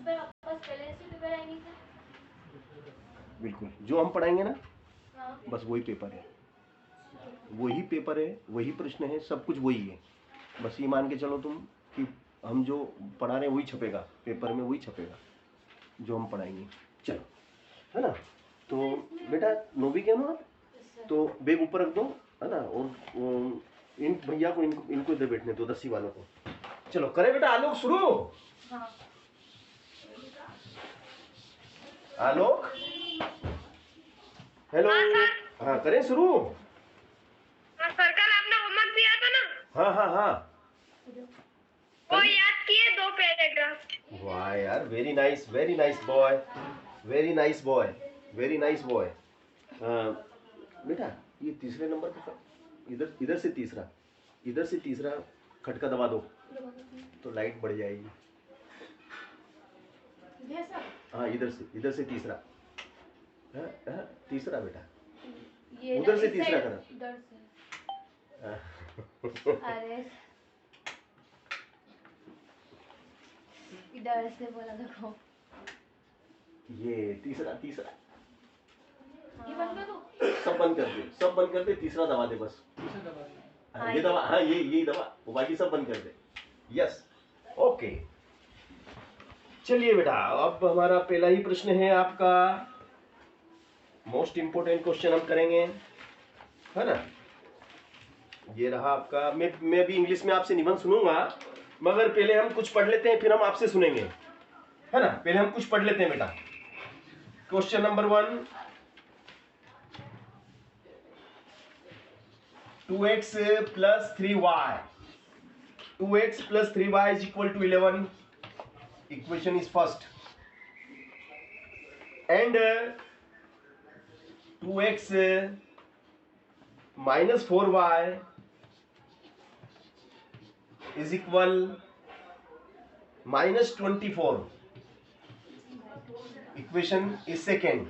पे वापस पहले से पेपर आएंगे क्या? बिल्कुल, जो हम पढ़ाएंगे ना हाँ। बस वही पेपर है, वही पेपर है, वही प्रश्न है, सब कुछ वही है। बस ये मान के चलो तुम कि हम जो पढ़ा रहे हैं वही छपेगा पेपर में, वही छपेगा जो हम पढ़ाएंगे। चलो, है ना। तो बेटा नोबी क्या ना, तो बैग ऊपर रख दो, है ना, और इन भैया को इनको इधर बैठने दो, 10वीं वालों को। चलो करें बेटा, आलोक शुरू। हाँ। आलोक, हेलो। हाँ करें शुरू। सर कल आपने होमवर्क दिया था ना? हाँ हाँ हाँ, वो याद किए 2 पैराग्राफ। वाह यार, very nice, very nice boy, very nice boy, very nice boy. बेटा ये तीसरे नंबर का, इधर इधर से तीसरा, इधर से तीसरा खटका दबा दो तो लाइट बढ़ जाएगी। हाँ इधर से तीसरा, तीसरा बेटा, उधर से तीसरा करा। इधर से। अरे इधर से बोला देखो। ये तीसरा, तीसरा ये बंद कर दो। सब बंद कर दे, सब बंद कर दे, तीसरा दबा दे बस। हाँ, ये दबा, हाँ ये दबा, वो बाकी सब बंद कर दे। Yes, okay. चलिए बेटा, अब हमारा पहला ही प्रश्न है आपका, मोस्ट इंपोर्टेंट क्वेश्चन हम करेंगे, है ना। ये रहा आपका, मैं भी इंग्लिश में आपसे निबंध सुनूंगा, मगर पहले हम कुछ पढ़ लेते हैं, फिर हम आपसे सुनेंगे, है ना। पहले हम कुछ पढ़ लेते हैं बेटा। Question number 1, 2x plus 3y, 2x plus 3y is equal to 11. Equation is first, and 2x minus 4y is equal minus 24. Equation is second.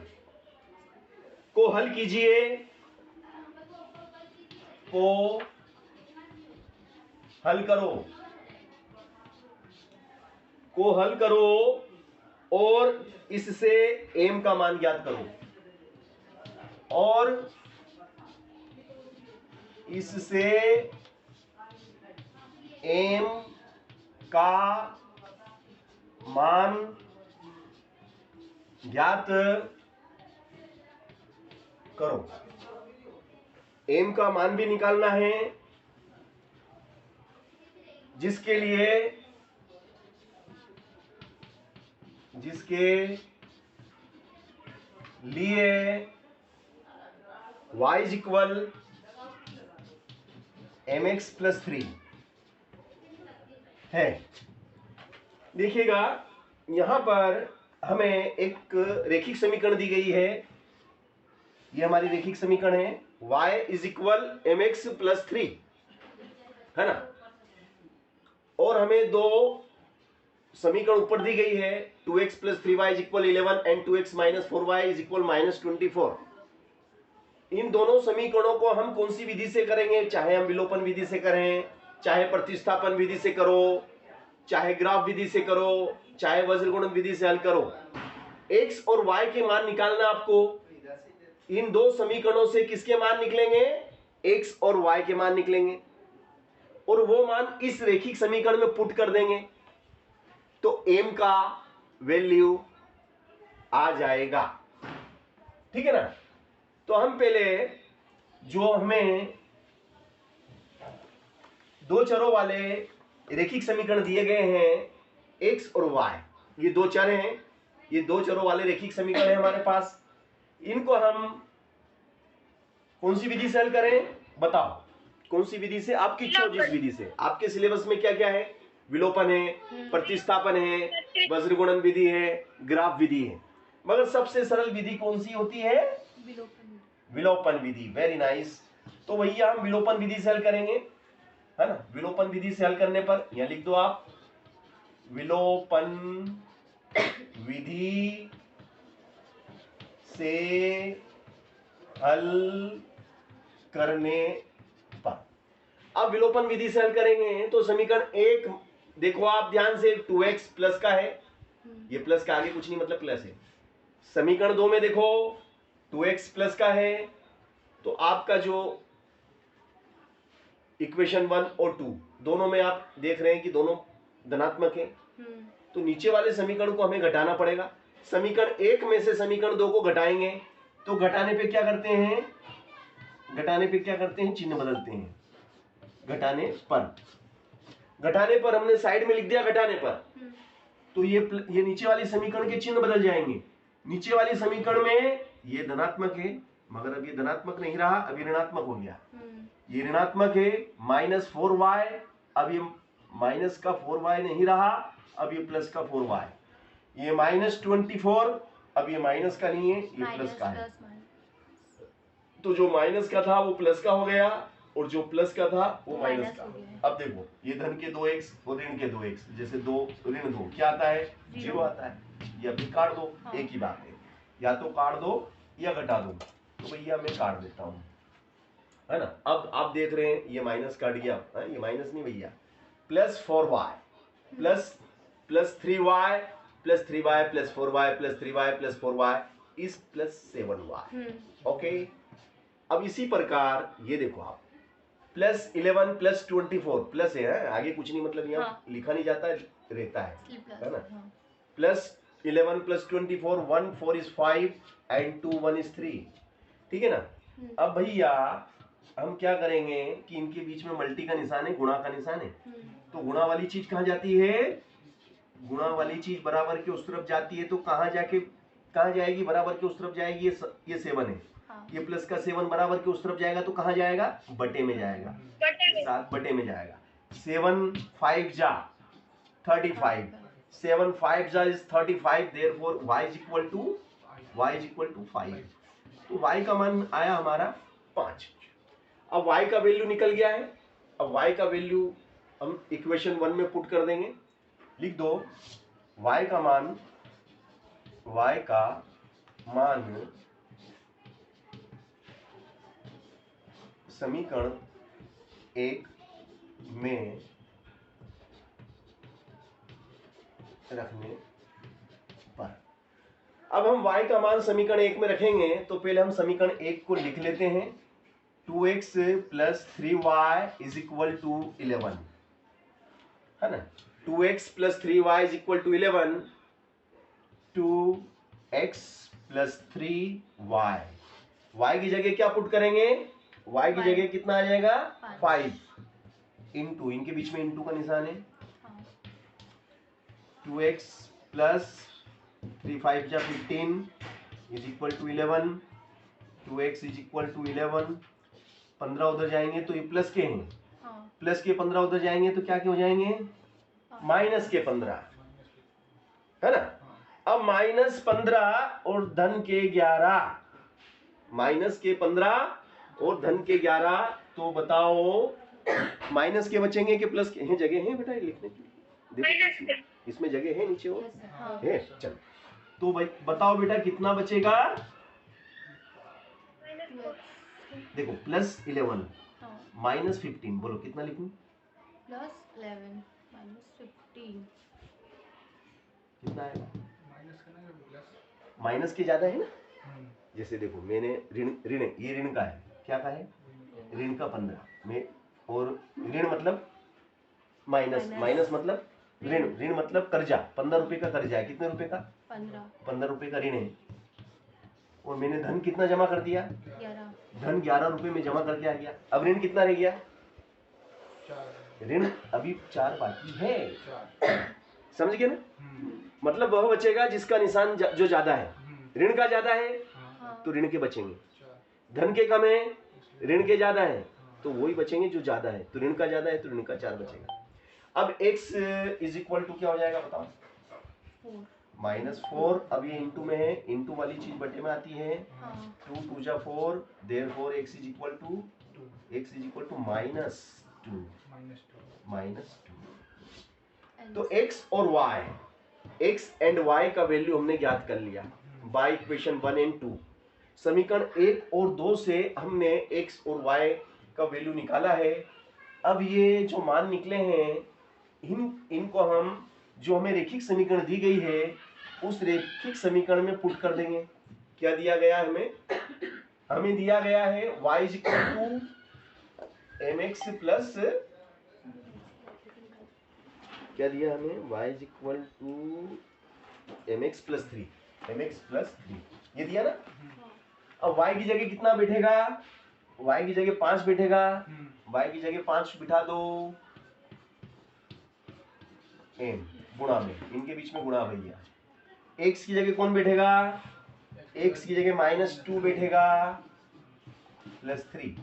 को हल कीजिए, को हल करो, को हल करो और इससे m का मान ज्ञात करो, और इससे m का मान ज्ञात करो। m का मान भी निकालना है, जिसके लिए y is equal mx plus 3 है। देखिएगा यहां पर हमें एक रेखिक समीकरण दी गई है, ये हमारी रेखिक समीकरण है, y is equal mx plus 3, है ना। और हमें दो समीकरण ऊपर दी गई है, 2x plus 3y is equal 11 and 2x minus 4y is equal minus 24। इन दोनों समीकरणों को हम कौन सी विधि से करेंगे, चाहे हम विलोपन विधि से करें, चाहे प्रतिस्थापन विधि से करो, चाहे ग्राफ विधि से करो, चाहे वज्रगुणन विधि से हल करो, x और y के मान निकालना आपको। इन दो समीकरणों से किसके मान निकलेंगे, x और y के मान निकलेंगे, और वो मान इस रेखिक समीकरण में पुट कर देंगे तो m का वैल्यू आ जाएगा, ठीक है ना। तो हम पहले जो हमें दो चरों वाले रेखिक समीकरण दिए गए हैं x और y, ये दो चर हैं, ये दो चरों वाले रेखिक समीकरण है हमारे पास, इनको हम कौन सी विधि से हल करें, बताओ कौन सी विधि से, आपकी इच्छा जिस विधि से। आपके सिलेबस में क्या क्या है, विलोपन है, प्रतिस्थापन है, वज्रगुणन विधि है, ग्राफ विधि है, मगर सबसे सरल विधि कौन सी होती है, विलोपन विधि। Very nice. तो भैया हम विलोपन विधि से हल करेंगे, है ना। विलोपन विधि से हल करने पर यहां लिख दो आप, विलोपन विधि से हल करने पर। अब विलोपन विधि से हल करेंगे तो समीकरण 1 देखो आप ध्यान से, 2x प्लस का है, ये प्लस का आगे कुछ नहीं मतलब प्लस है। समीकरण 2 में देखो 2x प्लस का है, तो आपका जो इक्वेशन 1 और 2 दोनों में आप देख रहे हैं कि दोनों धनात्मक है, तो नीचे वाले समीकरण को हमें घटाना पड़ेगा। समीकरण 1 में से समीकरण 2 को घटाएंगे, तो घटाने पे क्या करते हैं, चिन्ह बदलते हैं। घटाने पर हमने साइड में लिख दिया घटाने पर, तो ये नीचे वाली समीकरण के चिन्ह बदल जाएंगे। नीचे वाली समीकरण में ये धनात्मक है, मगर अब ये धनात्मक नहीं रहा, अब ये ऋणात्मक हो गया। ये ऋणात्मक है -4y, अब ये माइनस का 4y नहीं रहा, अब ये प्लस का 4y। ये -24, अब ये माइनस का नहीं है, ये प्लस का है। तो जो माइनस का था वो प्लस का हो गया, और जो प्लस का था वो माइनस का। अब देखो ये धन के 2x और ऋण के 2x, जैसे 2 ऋण 2 क्या आता है, 0 आता है। ये अभी काट दो, एक ही बात है, या तो काट दो या घटा दो। तो भैया मैं काट देता हूँ, है ना। अब आप देख रहे हैं ये माइनस कट गया, ये माइनस नहीं भैया, +4y plus 3y plus 3y plus 4y plus 3y plus 4y is +7y। Okay, अब इसी प्रकार ये देखो आप +11 प्लस 24 प्लस है, आगे कुछ नहीं मतलब यहाँ लिखा नहीं जाता है, रहता है ना। +11 प्लस 24, 1 4 is 5 and 2 1 is 3, ठीक है ना। अब भैया हम क्या करेंगे कि इनके बीच में मल्टी का निशान है, गुणा का निशान है, तो गुणा वाली चीज कहाँ जाती है, गुणा वाली चीज बराबर के उस तरफ जाती है, तो कहाँ जाएगी, बराबर के उस तरफ जाएगी। ये 7 है, ये प्लस का 7 बराबर के उस तरफ जाएगा, तो कहाँ जाएगा, बटे में जाएगा, 7 बटे में जाएगा। 7 5 जा 35, 7 5 जा is 35, therefore y is equal to 5। तो y का मान आया हमारा 5। अब y का वैल्यू निकल गया है, अब y का वैल्यू हम इक्वेशन 1 में पुट कर देंगे। लिख दो y का मान समीकरण 1 में रखने पर, अब हम y का मान समीकरण 1 में रखेंगे, तो पहले हम समीकरण 1 को लिख लेते हैं। 2x plus 3y is equal to 11, है ना। 2x plus 3y is equal to 11, 2x plus 3y, y की जगह क्या पुट करेंगे, y की जगह कितना आ जाएगा, 5 इंटू, इनके बीच में इंटू का निशान है, 2x प्लस 3 5 जा 15 is equal to 11, 2x is equal to 11। 15 उधर जाएंगे तो ये प्लस के हैं, प्लस के 15 उधर जाएंगे तो क्या के हो जाएंगे, माइनस के 15, है ना। अब -15 और धन के 11, माइनस के 15 और धन के 11, तो बताओ माइनस के बचेंगे कि प्लस के हैं, जगह है बेटा लिखने की, देखो इसमें जगह है नीचे और है, चल तो भाई बताओ बेटा कितना बचेगा, देखो +11 -15, बोलो कितना लिखूं, +11 -15 कितना आएगा, माइनस के ज्यादा है ना। जैसे देखो मैंने ऋण ये ऋण का है, क्या का है, ऋण का 15 में, और ऋण मतलब माइनस मतलब ऋण मतलब कर्जा, 15 रुपए का कर्जा है, कितने रुपए का, 15 रुपए का ऋण है, और मैंने धन कितना जमा कर दिया, 11, धन 11 रुपए में जमा करके आ गया। अब ऋण कितना रह गया, ऋण अभी 4 बाकी है, समझ गए ना। मतलब वह बचेगा जिसका निशान जो ज्यादा है, ऋण का ज्यादा है तो ऋण के बचेंगे, धन के कम है ऋण के ज्यादा है तो वही बचेंगे जो ज्यादा है, तो ऋण का ज्यादा है तो ऋण का 4 बचेगा। अब x इज इक्वल टू क्या हो जाएगा बताओ, -4, अब ये इंटू में है, इंटू वाली चीज बटे में आती है, 2 2 जा 4, therefore x is equal to -2। तो x और y, x एंड y का वैल्यू हमने ज्ञात कर लिया बाय इक्वेशन 1 एंड 2। समीकरण 1 और 2 से हमने x और y का वैल्यू निकाला है। अब ये जो मान निकले हैं इनको हम जो हमें रेखिक समीकरण दी गई है उस रेखिक समीकरण में पुट कर देंगे। क्या दिया गया है हमें दिया गया है y is equal to mx plus, क्या दिया हमें, y is equal to mx plus 3, ये दिया ना। अब y की जगह कितना बैठेगा, y की जगह 5 बैठेगा, y की जगह 5 बिठा दो, m गुणा में, इनके बीच में गुणा भैया। x की जगह कौन बैठेगा, x की जगह -2 बैठेगा प्लस 3।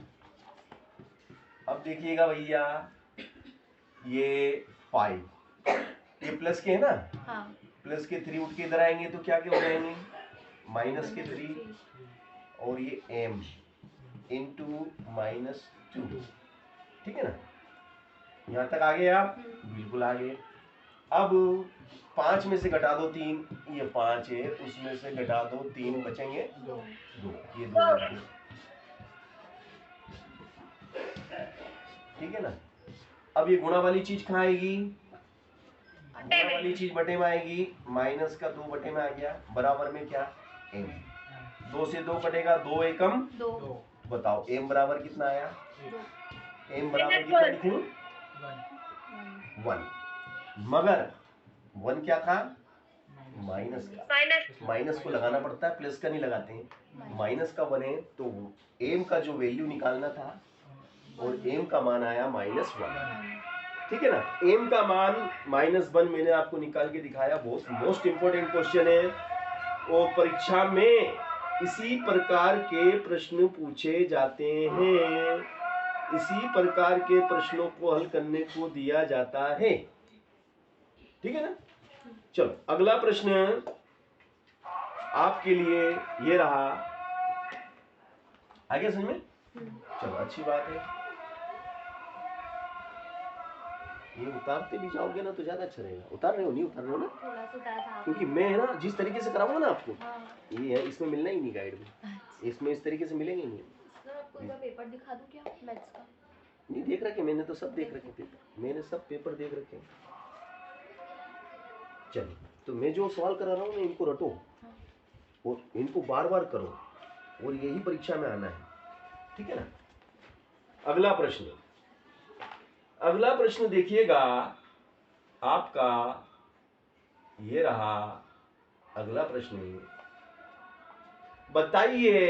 अब देखिएगा भैया ये 5, ये प्लस के है ना, हाँ प्लस के 3 उठ के इधर आएंगे तो क्या क्या हो जाएंगे, माइनस के 3, और ये m इंटू -2, ठीक है ना। यहाँ तक आ गए आप, बिल्कुल आ गए। अब 5 में से घटा दो 3, ये 5 है, उसमें से घटा दो 3, बचेंगे 2, ये 2 बचे, ठीक है ना। अब ये गुणा वाली चीज कहाँ आएगी, गुणा वाली चीज बटे में आएगी, माइनस का 2 बटे में आ गया, बराबर में क्या m, 2 से 2 कटेगा, 2 एकम 2, बताओ m बराबर कितना आया, m बराबर कितना लिखूं, 1, मगर 1 क्या था, माइनस का, माइनस को लगाना पड़ता है, प्लस का नहीं लगाते हैं। माइनस का बने तो m का जो वैल्यू निकालना था, और m का मान आया -1, ठीक है ना। m का मान -1 मैंने आपको निकाल के दिखाया, बहुत मोस्ट इंपोर्टेंट क्वेश्चन है, और परीक्षा में इसी प्रकार के प्रश्न पूछे जाते हैं, इसी प्रकार के प्रश्नों को हल करने को दिया जाता है, ठीक है ना। चलो अगला प्रश्न आपके लिए ये रहा, आगे समझ में, चलो अच्छी बात है। ये उतारते भी जाओगे ना तो ज्यादा अच्छा रहेगा। उतार रहे हो, नहीं उतार रहे हो ना, थोड़ा सा उतारा था क्योंकि मैं है ना जिस तरीके से कराऊंगा ना आपको, हाँ। ये है, इसमें मिलना ही नहीं गाइड में, इसमें इस तरीके से मिलेंगे नहीं। सर आपको एक बार पेपर दिखा दूं क्या, मैथ्स का? नहीं देख रखे मैंने, तो सब देख रखे पेपर, मैंने सब पेपर देख रखे। चलिए, तो मैं जो सवाल करा रहा हूँ ना, इनको रटो और इनको बार बार करो, और यही परीक्षा में आना है, ठीक है ना। अगला प्रश्न, अगला प्रश्न देखिएगा आपका, ये रहा अगला प्रश्न। बताइए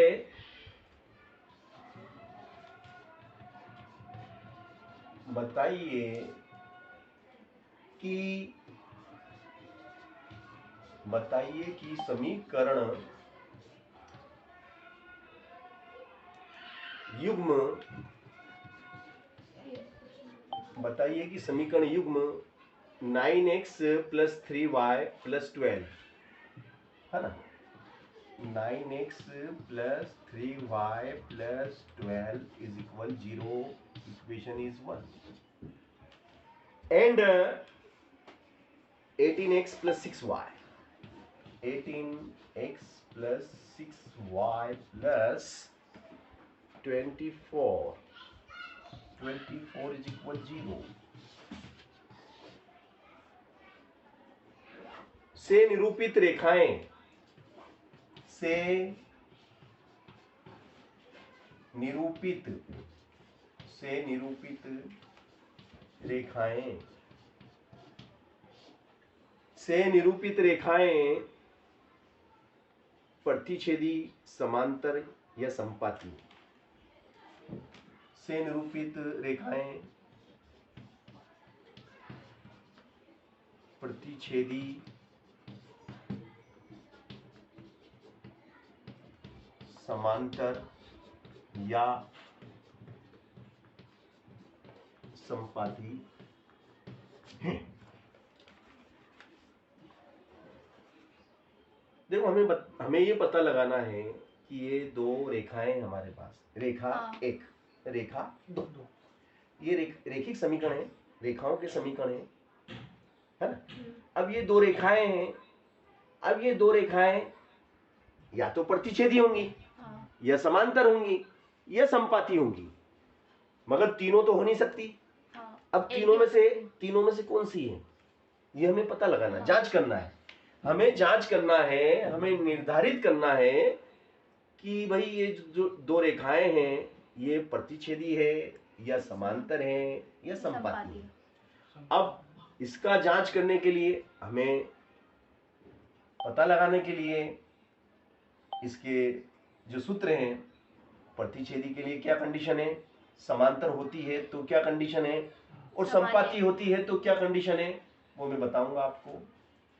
कि समीकरण युग्म, बताइए कि समीकरण युग्म 9x प्लस 3y प्लस 12 है ना, 9x plus 3y plus 12 is equal 0, equation is 1, and 18x plus 6y, 18x plus 6y plus 24 is equal 0 से निरूपित रेखाएं, से निरूपित रेखाएं, से निरूपित रेखाएं प्रतिच्छेदी, समांतर या संपाती। से निरूपित रेखाएं प्रतिच्छेदी, समांतर या संपाती हैं। देखो हमें ये पता लगाना है कि ये दो रेखाएं हमारे पास, रेखा हाँ। 1, रेखा 2, ये रेखिक समीकरण है, रेखाओं के समीकरण है ना। अब ये दो रेखाएं हैं, अब ये दो रेखाएं या तो प्रतिच्छेदी होंगी, या समांतर होंगी, या संपाती होंगी। हाँ। अब तीनों में से कोई सी है, तो तीनों में से कौन सी है, अब तीनों में से कोई सी है, तो तीनों में से कौन सी है, मगर तीनों तो हो नहीं सकती। हाँ। अब तीनों में से कौन सी है, ये हमें पता लगाना, जांच करना है, हमें जांच करना है, हमें निर्धारित करना है कि भाई ये जो दो रेखाएं हैं ये प्रतिच्छेदी है या समांतर है या संपाती है। अब इसका जांच करने के लिए हमें पता लगाने के लिए इसके जो सूत्र हैं, प्रतिच्छेदी के लिए क्या कंडीशन है, समांतर होती है तो क्या कंडीशन है, और संपाती होती है तो क्या कंडीशन है, वो मैं बताऊंगा आपको।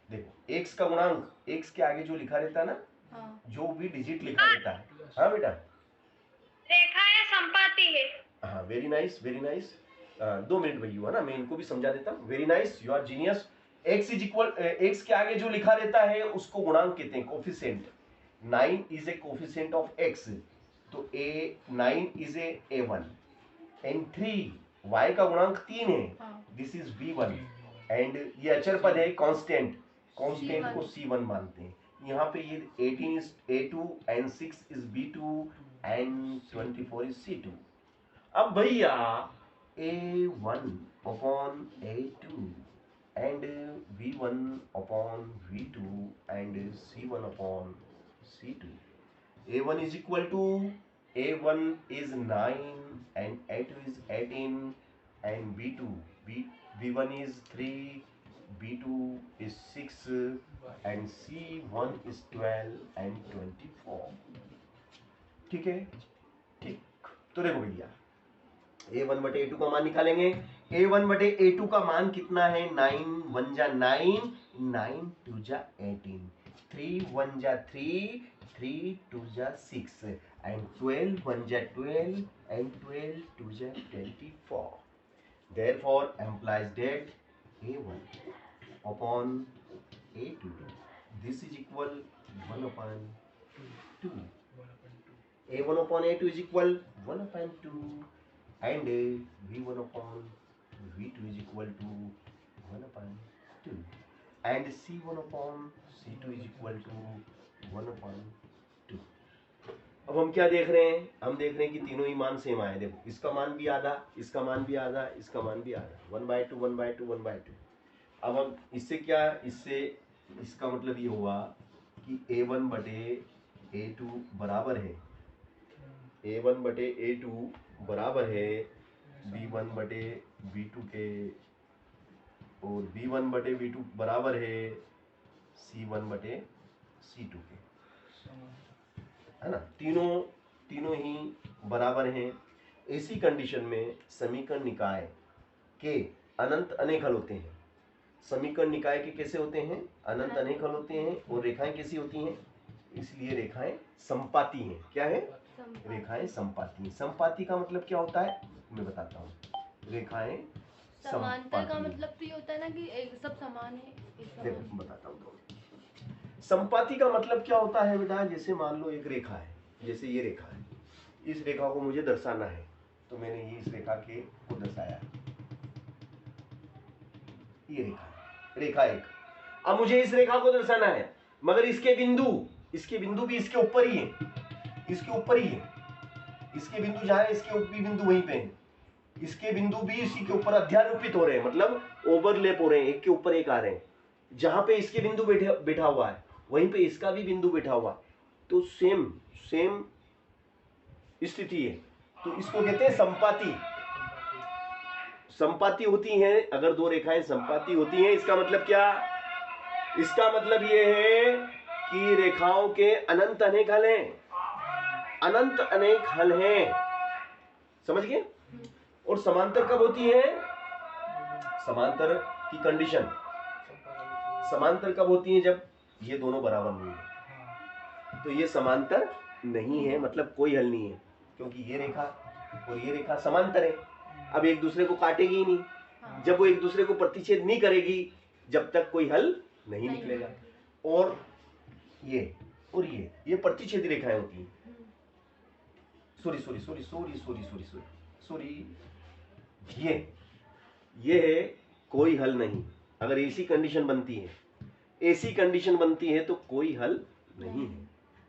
देखो x का गुणांक, x के आगे जो लिखा रहता है ना, जो भी डिजिट लिखा रहता है, हाँ बेटा, रेखा है संपाती है। हाँ, very nice very nice. 2 minute भैया, है ना, मैं इनको भी समझा देता हूँ। Very nice, you are genius. x के आगे जो लिखा रहता है उसको गुणांक कहते हैं, coefficient. 9 is a coefficient of x, तो a9 is a a1 and 3 y का गुणांक 3 है, दिस इज b1 एंड ये अचर पद है, कांस्टेंट, कांस्टेंट को c1 मानते हैं। यहाँ पे ये 18 is a2 and 6 is b2 and 24 is c2। अब भैया a1 upon a2 and v1 upon v2 and c1 upon c2, a1 is equal to, a1 is 9 and a2 is 18 and v1 is 3, b2 is 6 and c1 is 12 and 24। ठीक है, ठीक। तो देखो भैया a1 बटे a2 का मान निकालेंगे। a1 बटे a2 का मान कितना है, 9 1 जा 9, 9 2 जा 18, 3 1 जा 3, 3 2 जा 6 and 12 1 जा 12 and 12 2 जा 24। Therefore implies that a1 upon a2 this is equal 1 upon 2, a1 upon a2 is equal 1 upon 2 and v1 upon v2 is equal to 1 upon 2 and c1 upon c2 is equal to 1 upon 2। अब हम क्या देख रहे हैं, हम देख रहे हैं कि तीनों ही मान सेम आए। देखो इसका मान भी आधा, इसका मान भी आधा, इसका मान भी आधा, 1/2 1/2 1/2। अब हम इससे क्या, इससे इसका मतलब ये हुआ कि a1 बटे a2 बराबर है, a1 बटे a2 बराबर है b1 बटे b2 के, और b1 बटे b2 बराबर है c1 बटे c2 के, है ना। तीनों ही बराबर हैं। ऐसी कंडीशन में समीकरण निकाय के अनंत अनेक हल होते हैं। समीकरण निकाय के कैसे होते हैं, अनंत अनेक हल होते हैं, और रेखाएं कैसी होती हैं, इसलिए रेखाएं संपाती हैं। क्या है, रेखाएं संपाती हैं। संपाती का मतलब क्या होता है, मैं बताता हूँ। रेखाएं समांतर का मतलब तो ये होता है ना कि एक सब समान है, देखो बताता हूँ। संपाती का मतलब क्या होता है बेटा, जैसे मान लो एक रेखा है, जैसे ये रेखा है, इस रेखा को मुझे दर्शाना है, तो मैंने ये इस रेखा के को दर्शाया, ये रेखा है, रेखा एक। अब मुझे इस रेखा को दर्शाना है, मगर इसके बिंदु भी इसके ऊपर ही है, इसके ऊपर ही है, इसके बिंदु जहां है इसके भी बिंदु वहीं पे है, इसके बिंदु भी इसी के ऊपर अध्यारोपित हो रहे हैं, मतलब ओवरलैप हो रहे हैं, एक के ऊपर एक आ रहे हैं। जहां पे इसके बिंदु बैठा हुआ है वहीं पे इसका भी बिंदु बैठा हुआ है, तो सेम स्थिति है, तो इसको कहते हैं संपाती। संपाती होती हैं, अगर दो रेखाएं संपाती होती हैं, इसका मतलब क्या, इसका मतलब ये है कि रेखाओं के अनंत अनेक हल हैं, अनंत अनेक हल हैं, समझ गए। और समांतर कब होती है, समांतर की कंडीशन, समांतर कब होती है, जब ये दोनों बराबर नहीं है, तो ये समांतर नहीं है, मतलब कोई हल नहीं है, क्योंकि ये रेखा और ये रेखा समांतर है, अब एक दूसरे को काटेगी ही नहीं। जब वो एक दूसरे को प्रतिच्छेद नहीं करेगी जब तक कोई हल नहीं निकलेगा। और ये प्रतिच्छेदी रेखाएं होती हैं। सॉरी, ये है कोई हल नहीं। अगर ऐसी कंडीशन बनती है तो कोई हल नहीं है,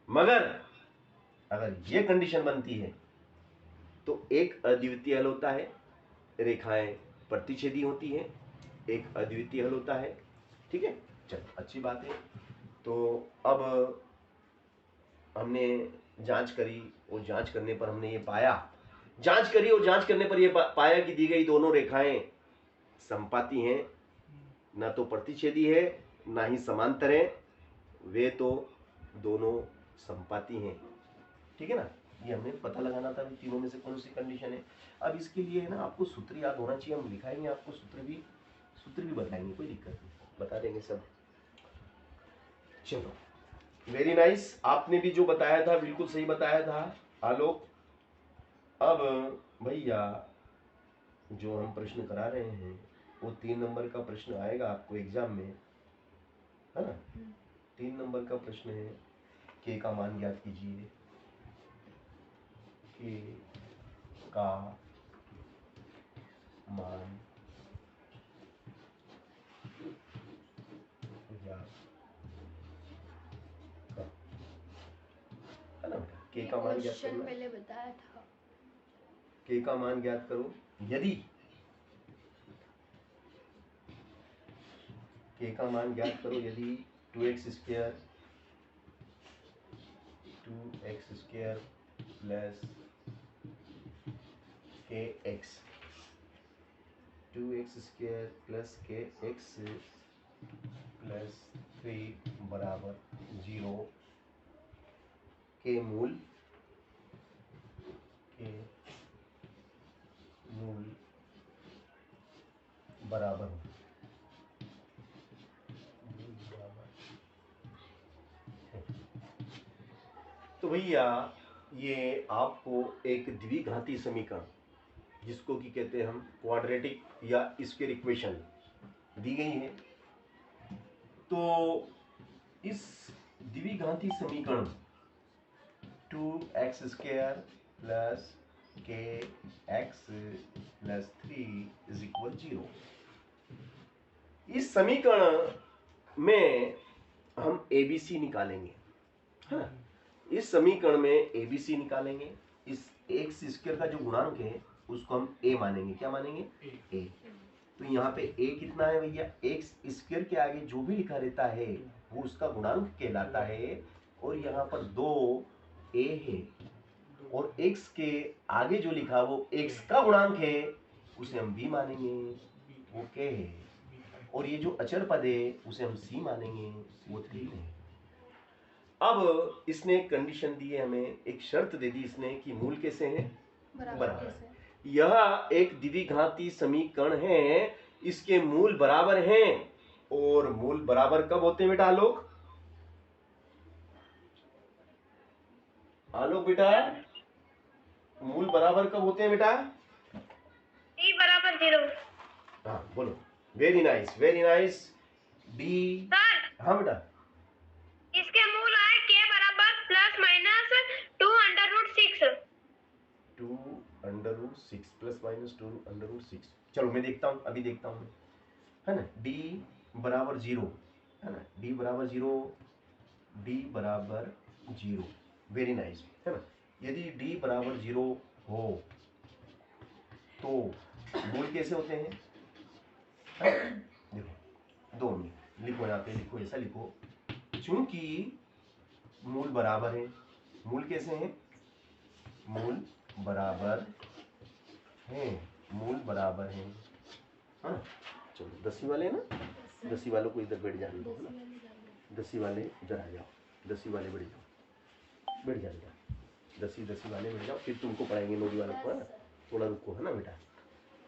मगर अगर ये कंडीशन बनती है तो एक अद्वितीय हल होता है, रेखाएं प्रतिच्छेदी होती हैं, एक अद्वितीय हल होता है, ठीक है, चलो अच्छी बात है। तो अब हमने जांच करी और जांच करने पर हमने ये पाया, जांच करी और जांच करने पर यह पाया कि दी गई दोनों रेखाएं समपाती हैं, ना तो प्रतिच्छेदी है ना ही समांतर है, वे तो दोनों समपाती हैं। ठीक है ना, ये हमने पता लगाना था कि तीनों में से कौन सी कंडीशन है। अब इसके लिए है ना आपको सूत्र याद होना चाहिए, हम लिखाएंगे आपको सूत्र भी बताएंगे, कोई दिक्कत नहीं, बता देंगे सब। चलो वेरी नाइस, आपने भी जो बताया था बिल्कुल सही बताया था आलोक। अब भैया जो हम प्रश्न करा रहे हैं वो 3 नंबर का प्रश्न आएगा आपको एग्जाम में, है ना। 3 नंबर का प्रश्न है, के का मान ज्ञात कीजिए। के का मान ज्ञात, है ना बेटा, के का मान ज्ञात क्वेश्चन करना। पहले बताया था। के का मान ज्ञात करो यदि के का मान ज्ञात करो यदि 2x square plus kx 2x square plus kx plus 3 बराबर 0 के मूल बराबर हो। तो भैया ये आपको एक द्विघाती समीकरण, जिसको कि कहते हैं हम क्वाड्रेटिक या स्क्वायर इक्वेशन, दी गई है। तो इस द्विघाती समीकरण 2x square plus kx plus 3 is equal 0, इस समीकरण में हम एबीसी निकालेंगे, है ना। इस समीकरण में एबीसी निकालेंगे। इस एक्स स्क्वायर का जो गुणांक है उसको हम ए मानेंगे। क्या मानेंगे? ए। तो यहाँ पे ए कितना है भैया? एक्स स्क्वायर के आगे जो भी लिखा रहता है वो उसका गुणांक कहलाता है, और यहाँ पर 2 ए है, और एक्स के आगे जो लिखा वो एक्स का गुणांक है, उसे हम बी मानेंगे, वो के है। और ये जो अचर पद है उसे हम सी मानेंगे, वो 3 है। अब इसने एक कंडीशन दी है, हमें एक शर्त दे दी इसने कि मूल कैसे हैं? बराबर। यह एक द्विघाती समीकरण है, इसके मूल बराबर हैं। और मूल बराबर कब होते हैं बेटा आलोक? आलोक बेटा, मूल बराबर कब होते हैं बेटा? डी बराबर 0। हाँ बोलो, very nice very nice. D, sir हाँ बेटा, इसके मूल आए के बराबर प्लस माइनस 2√6। 2√6 plus minus 2√6। चलो मैं देखता हूँ, अभी देखता हूँ, है ना। डी बराबर 0, है ना, डी बराबर 0, डी बराबर 0, वेरी नाइस, है ना। यदि डी बराबर 0 हो तो मूल कैसे होते हैं? देखो 2 में लिखो, यहाँ पे लिखो, ऐसा लिखो, चूंकि मूल बराबर है। मूल कैसे हैं? मूल बराबर हैं, मूल बराबर हैं, हाँ। चलो 10वीं वाले ना, 10वीं वालों को इधर बैठ जाने दो, है ना। 10वीं वाले इधर आ जाओ, 10वीं वाले बैठ जाओ, बैठ जाओ, 10वीं वाले बैठ जाओ, फिर तुमको पढ़ाएंगे 9वीं वालों को, है ना। थोड़ा रुको, है ना बेटा,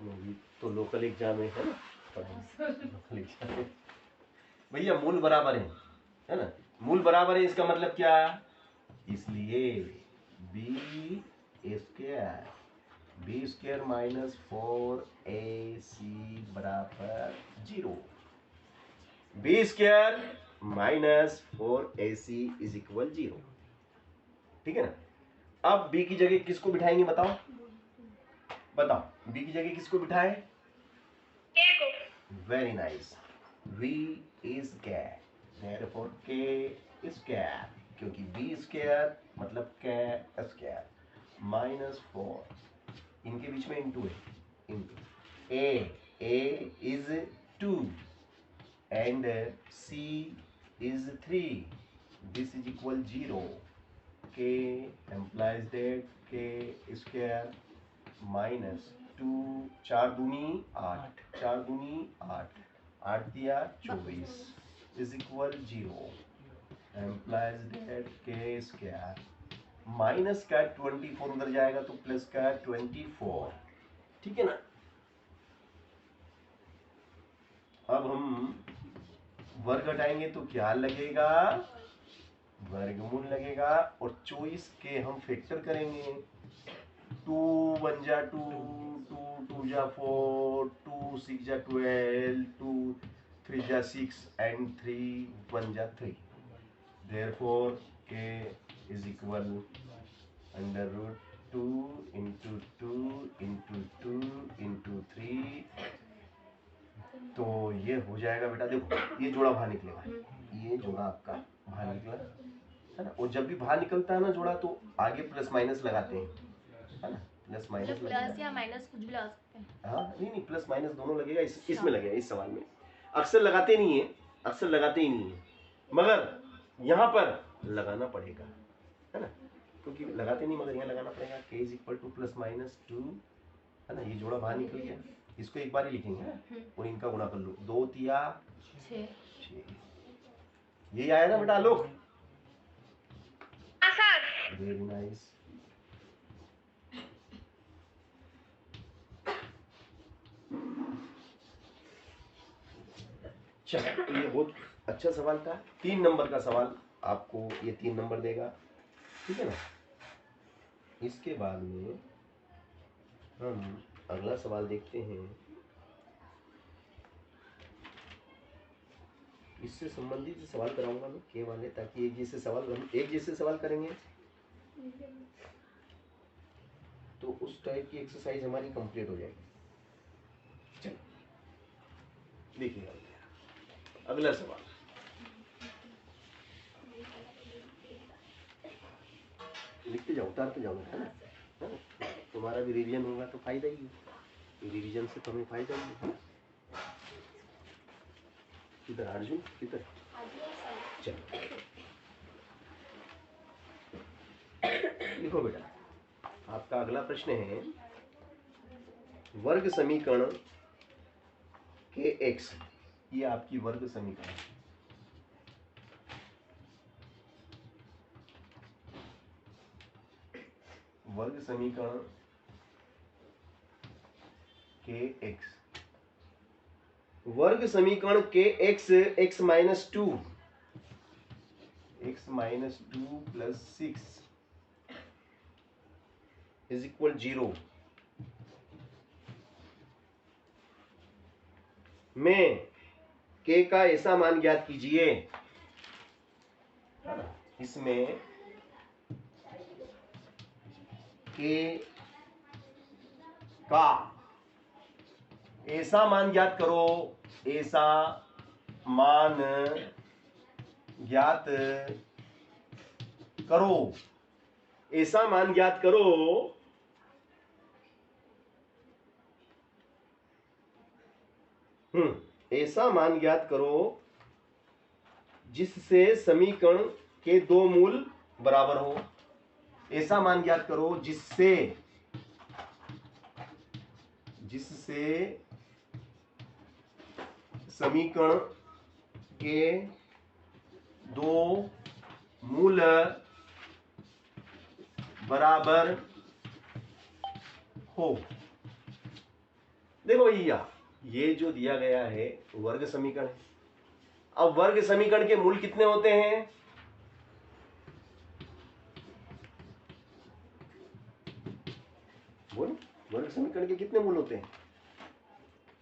9वीं तो लोकल एग्जाम है ना, पढ़ाएंगे लोकल एग्जाम है। भैया मूल बराबर है ना। मूल बराबर है इसका मतलब क्या? इसलिए बी स्क्वायर माइनस 4ac बराबर 0। B square minus 4ac is equal 0, ठीक है ना। अब बी की जगह किसको बिठाएंगे बताओ? बताओ बी की जगह किसको बिठाए? के को। Very nice, v is k, therefore k is k, क्योंकि b स्क्वायर मतलब k स्क्वायर माइनस 4, इनके बीच में इंटू है, into a is 2, and c is 3. This is equal 0. K implies that k square minus 2, 4 दूनी 8, 4 दूनी 8, 8 दिया 24 is equal 0. implies that k square minus का 24 उधर जाएगा तो प्लस का 24. ठीक है ना. अब हम वर्ग हटाएंगे तो क्या लगेगा, वर्गमूल लगेगा, और 24 के हम फैक्टर करेंगे. 2 1 जा 2, 2 2 जा 4, 2 6 जा 12, 2 3 जा 6 and 3 1 जा 3. Therefore k is equal under root 2 into 2 into 2 into 3. तो ये हो जाएगा बेटा. देखो ये जोड़ा बाहर निकलेगा, ये जोड़ा आपका बाहर निकला है ना. और जब भी बाहर निकलता है ना जोड़ा तो आगे प्लस माइनस लगाते हैं, है ना. प्लस माइनस प्लस या माइनस कुछ भी लगा सकते हैं. हाँ नहीं प्लस माइनस दोनों लगेगा. इसमें लगेगा, इस सवाल में. अक्सर लगाते नहीं है, अक्सर लगाते ही नहीं है, मगर यहाँ पर लगाना पड़ेगा, है ना. क्योंकि लगाते नहीं मगर यहाँ लगाना पड़ेगा. k is equal two plus minus 2, है ना. ये जोड़ा बाहर निकल गया, इसको एक बार ही लिखेंगे है? और इनका गुणा कर लो. 2 तिया 6. यही आया ना बेटा लोग. Very nice. चलो ये बहुत अच्छा सवाल था. 3 नंबर का सवाल आपको ये 3 नंबर देगा. ठीक है ना. इसके बाद में हम अगला सवाल देखते हैं. इससे संबंधित सवाल कराऊंगा मैं के वाले, ताकि एक जैसे सवाल करेंगे तो उस टाइप की एक्सरसाइज हमारी कंप्लीट हो जाएगी. चलो देखिए अगला सवाल. लिखते जाओ, उतारते जाओ, है ना. तुम्हारा भी रिवीजन होगा तो फायदा ही है. रिवीजन से तुम्हें फायदा ही है. किधर अर्जुन, किधर. चलो लिखो बेटा. आपका अगला प्रश्न है वर्ग समीकरण के x. ये आपकी वर्ग समीकरण है. वर्ग समीकरण के x. वर्ग समीकरण के x x minus 2 plus 6 is equal 0 में k का ऐसा मान ज्ञात कीजिए. इसमें k का ऐसा मान ज्ञात करो, ऐसा मान ज्ञात करो, ऐसा मान ज्ञात करो ऐसा मान ज्ञात करो जिससे समीकरण के दो मूल बराबर हो. ऐसा मान ज्ञात करो जिससे समीकरण के दो मूल बराबर हो. देखो भैया ये जो दिया गया है वर्ग समीकरण है. अब वर्ग समीकरण के मूल कितने होते हैं? बोलो, वर्ग समीकरण के कितने मूल होते हैं?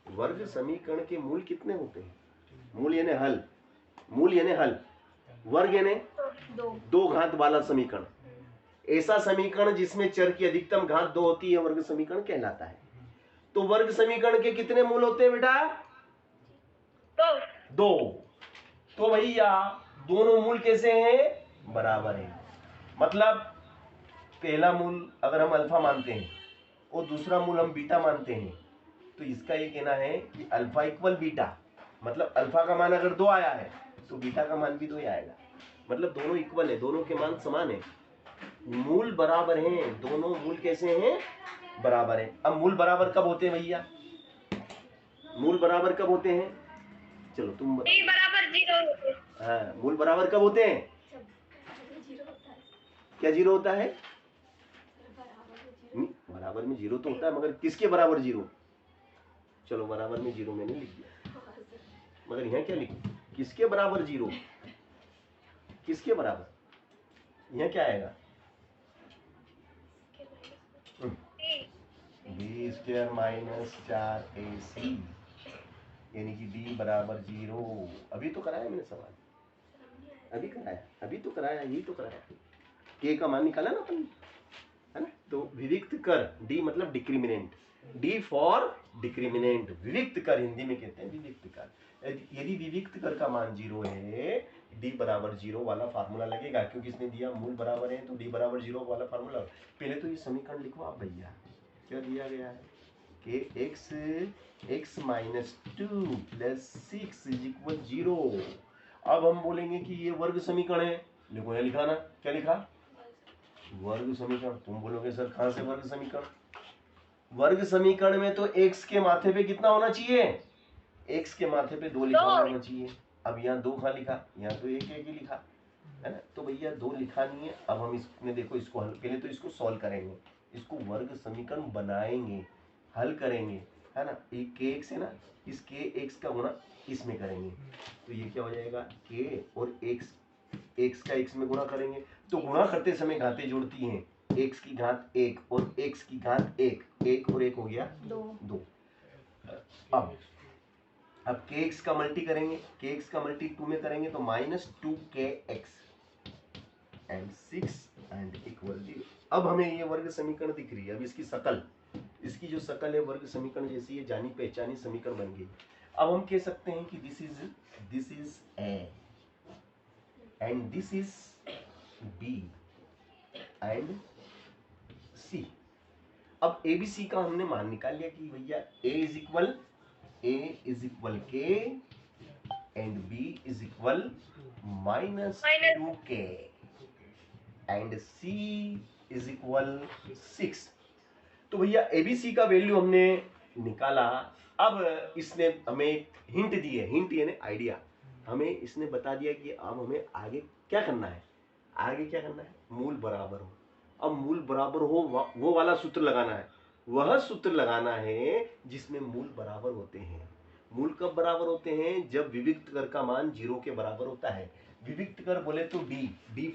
वर्ग समीकरण के मूल कितने होते हैं? मूल यानी हल, मूल यानी हल, वर्ग यानी दो घात वाला समीकरण. ऐसा समीकरण जिसमें चर की अधिकतम घात 2 होती है वर्ग समीकरण कहलाता है. तो वर्ग समीकरण के कितने मूल होते हैं बेटा? 2. तो भैया दोनों मूल कैसे हैं? बराबर है. मतलब पहला मूल अगर हम अल्फा मानते हैं और दूसरा मूल हम बीटा मानते हैं, तो इसका ये कहना है कि अल्फा इक्वल बीटा मतलब अल्फा का मान अगर 2 आया है तो बीटा का मान भी 2 ही आएगा, मतलब दोनों इक्वल है, दोनों के मान समान है, मूल बराबर हैं, दोनों मूल कैसे हैं, बराबर है। अब मूल बराबर कब होते हैं भैया, मूल बराबर कब होते हैं, चलो तुम d बराबर 0 होते हैं। हाँ, मूल बराबर कब होते हैं, क्या 0 होता है, बराबर में 0 तो होता है, मगर किसके बराबर 0, चलो बराबर में 0 मैंने लिख दिया, मगर यहाँ क्या लिखूं, किसके बराबर 0, किसके बराबर, यहाँ क्या आएगा, बी स्क्वायर माइनस 4ac, यानी कि d बराबर 0। अभी तो कराया मैंने सवाल, अभी कराया, अभी तो कराया, यही तो कराया, k का मान निकाला ना अपन, है ना। तो विविक्त कर, d मतलब डिक्रिमिनेंट, d फॉर डिक्रिमिनेंट, विविक्त कर हिंदी में कहते हैं विविक्त कर। यदि विविक्त कर का मान 0 है, d बराबर 0 वाला फार्मूला लगेगा, क्योंकि इसने दिया मूल बराबर है तो d बराबर 0 वाला फार्मूला। पहले तो ये समीकरण लिखो आप भैया, क्या दिया गया है कि x minus 2 plus 6 is equal 0। अब हम बोलेंगे कि ये वर्ग समीकरण है, देखो यहाँ लिखा ना, क्या लिखा, वर्ग समीकरण। तुम बोलोगे सर कहां से वर्ग समीकरण, वर्ग समीकरण में तो x के माथे पे कितना होना चाहिए, x के माथे पे 2 लिखा होना चाहिए। अब यहाँ 2 कहाँ लिखा, यहाँ तो 1 1 ही लिखा है ना, तो भैया 2 लिखा नहीं है। अब हम इसमें देखो, इसको हल, पहले तो इसको सॉल्व करेंगे, इसको वर्ग समीकरण बनाएंगे, हल करेंगे, है ना। एक k x है ना, इस k x का गुणा इसमें करेंगे, तो ये क्या हो जाएगा, k और x का x में गुणा करेंगे, तो गुणा करते समय घातें जुड़ती हैं, x की घात 1 और x की घात 1, 1 और 1 हो गया 2। अब kx का मल्टी करेंगे, kx का मल्टी 2 में करेंगे तो minus 2kx and 6 and equal 0। अब हमें ये वर्ग समीकरण दिख रही है, अब इसकी शकल, इसकी जो शकल है वर्ग समीकरण जैसी है, जानी पहचानी समीकरण बन गई। अब हम कह सकते हैं कि this is a and this is b and c। अब ABC का हमने मान निकाल लिया कि भैया a is equal k and b is equal minus 2k and c is equal 6। तो भैया ABC का वैल्यू हमने निकाला। अब इसने हमें हिंट दी है, हिंट यानी आइडिया, हमें इसने बता दिया कि अब हमें आगे क्या करना है, आगे क्या करना है, मूल बराबर हो। अब मूल बराबर हो वो वाला सूत्र लगाना है, वह सूत्र लगाना है जिसमें मूल बराबर होते हैं। मूल कब बराबर होते हैं, जब विविक्त कर का मान 0 के बराबर होता है। विविक्त कर बोले तो d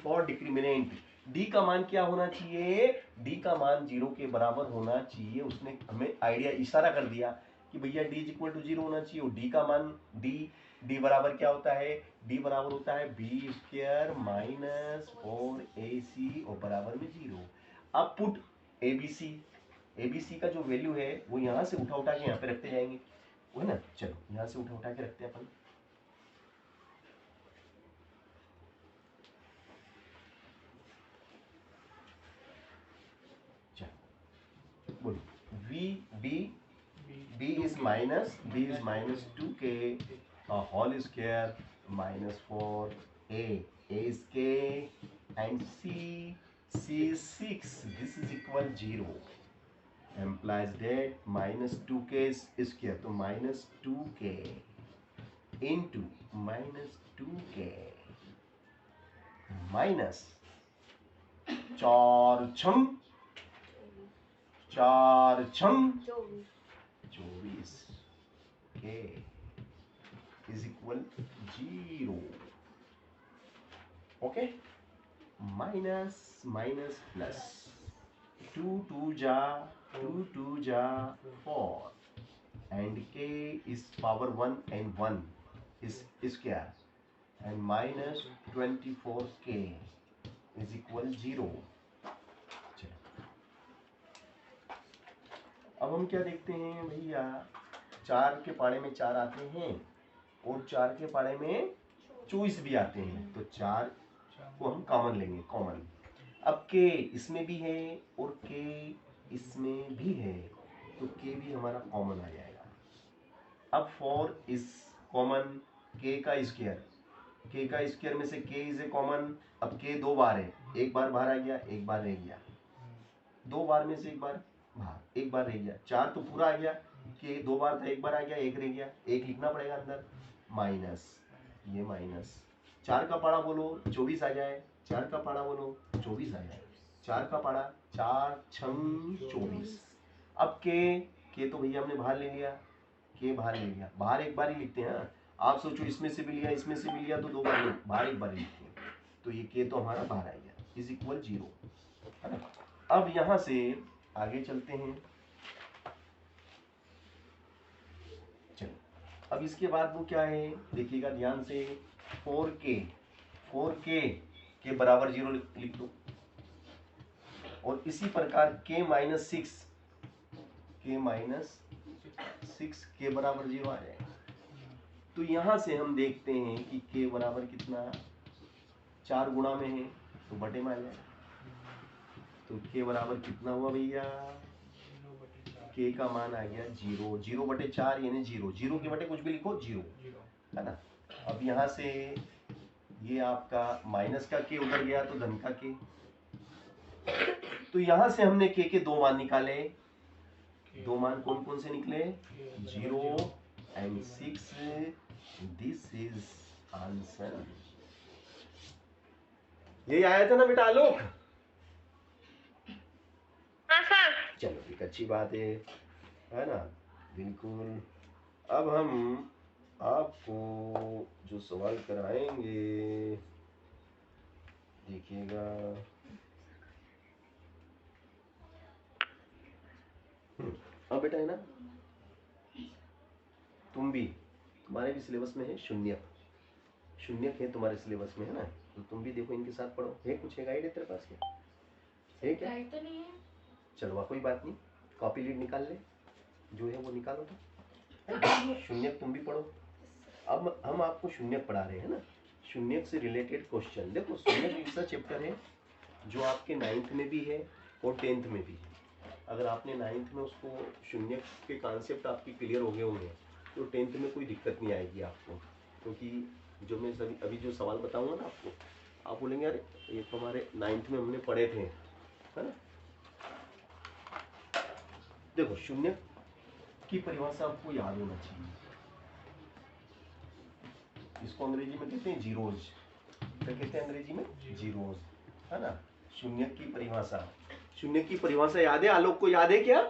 फॉर डिक्रिमिनेंट, d का मान क्या होना चाहिए, d का मान 0 के बराबर होना चाहिए। उसने हमें आइडिया इशारा कर दिया कि भैया d इज इक्वल टू 0 होना चाहिए, और d का मान d बराबर क्या होता है, d बराबर होता है b स्क्वायर माइनस 4ac और बराबर में 0। अब पुट ABC का जो वैल्यू है वो यहाँ से उठा के यहाँ पे रखते जाएंगे, वो है ना। चलो यहाँ से उठा के रखते हैं अपन, बोलो b is minus 2k whole square minus 4a is k and c is 6, this is equal 0, implies that minus 2k square, तो minus 2k into minus 2k minus 4 छम 24 k is equal 0। Okay, minus minus plus 2 जा 4 and k is power 1 and 1 is square and minus 24k is equal 0। अब हम क्या देखते हैं भैया, 4 के पाड़े में 4 आते हैं और 4 के पाड़े में 24 भी आते हैं, तो 4 को हम कॉमन लेंगे, कॉमन। अब k इसमें भी है और k इसमें भी है, तो k भी हमारा कॉमन आ जाएगा। अब 4 इस कॉमन k का स्क्वायर, k का स्क्वायर में से k इज ए कॉमन। अब k 2 बार है, एक बार बाहर आ गया, एक बार रह गया, 2 बार में से एक बार बाहर, एक बार रह गया, 4 तो पूरा आ गया, k 2 बार था, एक बार आ गया, एक रह गया, एक लिखना पड़ेगा अंदर, माइनस, ये माइनस 4 का पाड़ा बोलो 24 आ जाए, 4 का पाड़ा बोलो 24 आ जाए, 4 का पाड़ा 4 छंग 24। अब के तो भैया हमने बाहर ले लिया, के बाहर ले लिया, बाहर एक बार ही लिखते हैं। आप सोचो इसमें से भी लिया, इसमें से भी लिया, तो 2 बार नहीं, बाहर एक बार ही लिखते हैं, तो ये के तो हमारा बाहर आ गया, इज इक्वल 0, है ना। अब यहां से आगे चलते हैं। चलो अब इसके बाद वो क्या है देखिएगा ध्यान से, 4k के बराबर 0 लिख दो, और इसी प्रकार k माइनस 6 के बराबर 0 आ जाएगा। तो यहां से हम देखते हैं कि k बराबर कितना, 4 गुणा में है तो बटे में आ जाएगा, तो k बराबर कितना हुआ भैया, k का मान आ गया 0, 0/4 यानी 0, 0 के बटे कुछ भी लिखो 0, है ना। अब यहाँ से ये आपका माइनस का k उधर गया तो धन का k, तो यहाँ से हमने k के 2 मान निकाले, 2 मान कौन कौन से निकले, 0 and 6, दिस इज आंसर। ये आया था ना बेटा आलोक, हाँ सर। चलो एक अच्छी बात है ना, बिल्कुल। अब हम आपको जो सवाल कराएंगे देखिएगा, अब बेटा है ना, तुम्हारे भी सिलेबस में है शून्यक है तुम्हारे सिलेबस में, है ना, तो तुम भी देखो इनके साथ पढ़ो। है कुछ है गाइड है तेरे पास क्या, है क्या? गाइड तो नहीं है। चलो कोई बात नहीं, कॉपी लीड निकाल ले, जो है वो निकालो तो, शून्यक तुम भी पढ़ो। अब हम आपको शून्यक पढ़ा रहे हैं ना, शून्यक से रिलेटेड क्वेश्चन देखो। शून्यक ऐसा चैप्टर है जो आपके 9th में भी है और 10th में भी है। अगर आपने 9th में उसको शून्यक के कॉन्सेप्ट आपकी क्लियर हो गए होंगे तो 10th में कोई दिक्कत नहीं आएगी आपको, क्योंकि जो मैं अभी जो सवाल बताऊंगा ना आपको, आप बोलेंगे अरे ये तो हमारे 9th में हमने पढ़े थे, है ना। देखो शून्यक की परिभाषा आपको याद होना चाहिए, इसको अंग्रेजी में कहते हैं जीरोज, क्या कहते हैं अंग्रेजी में, जीरोज, है ना। शून्यक की परिभाषा, शून्यक की परिभाषा याद है आलोक को, याद है क्या?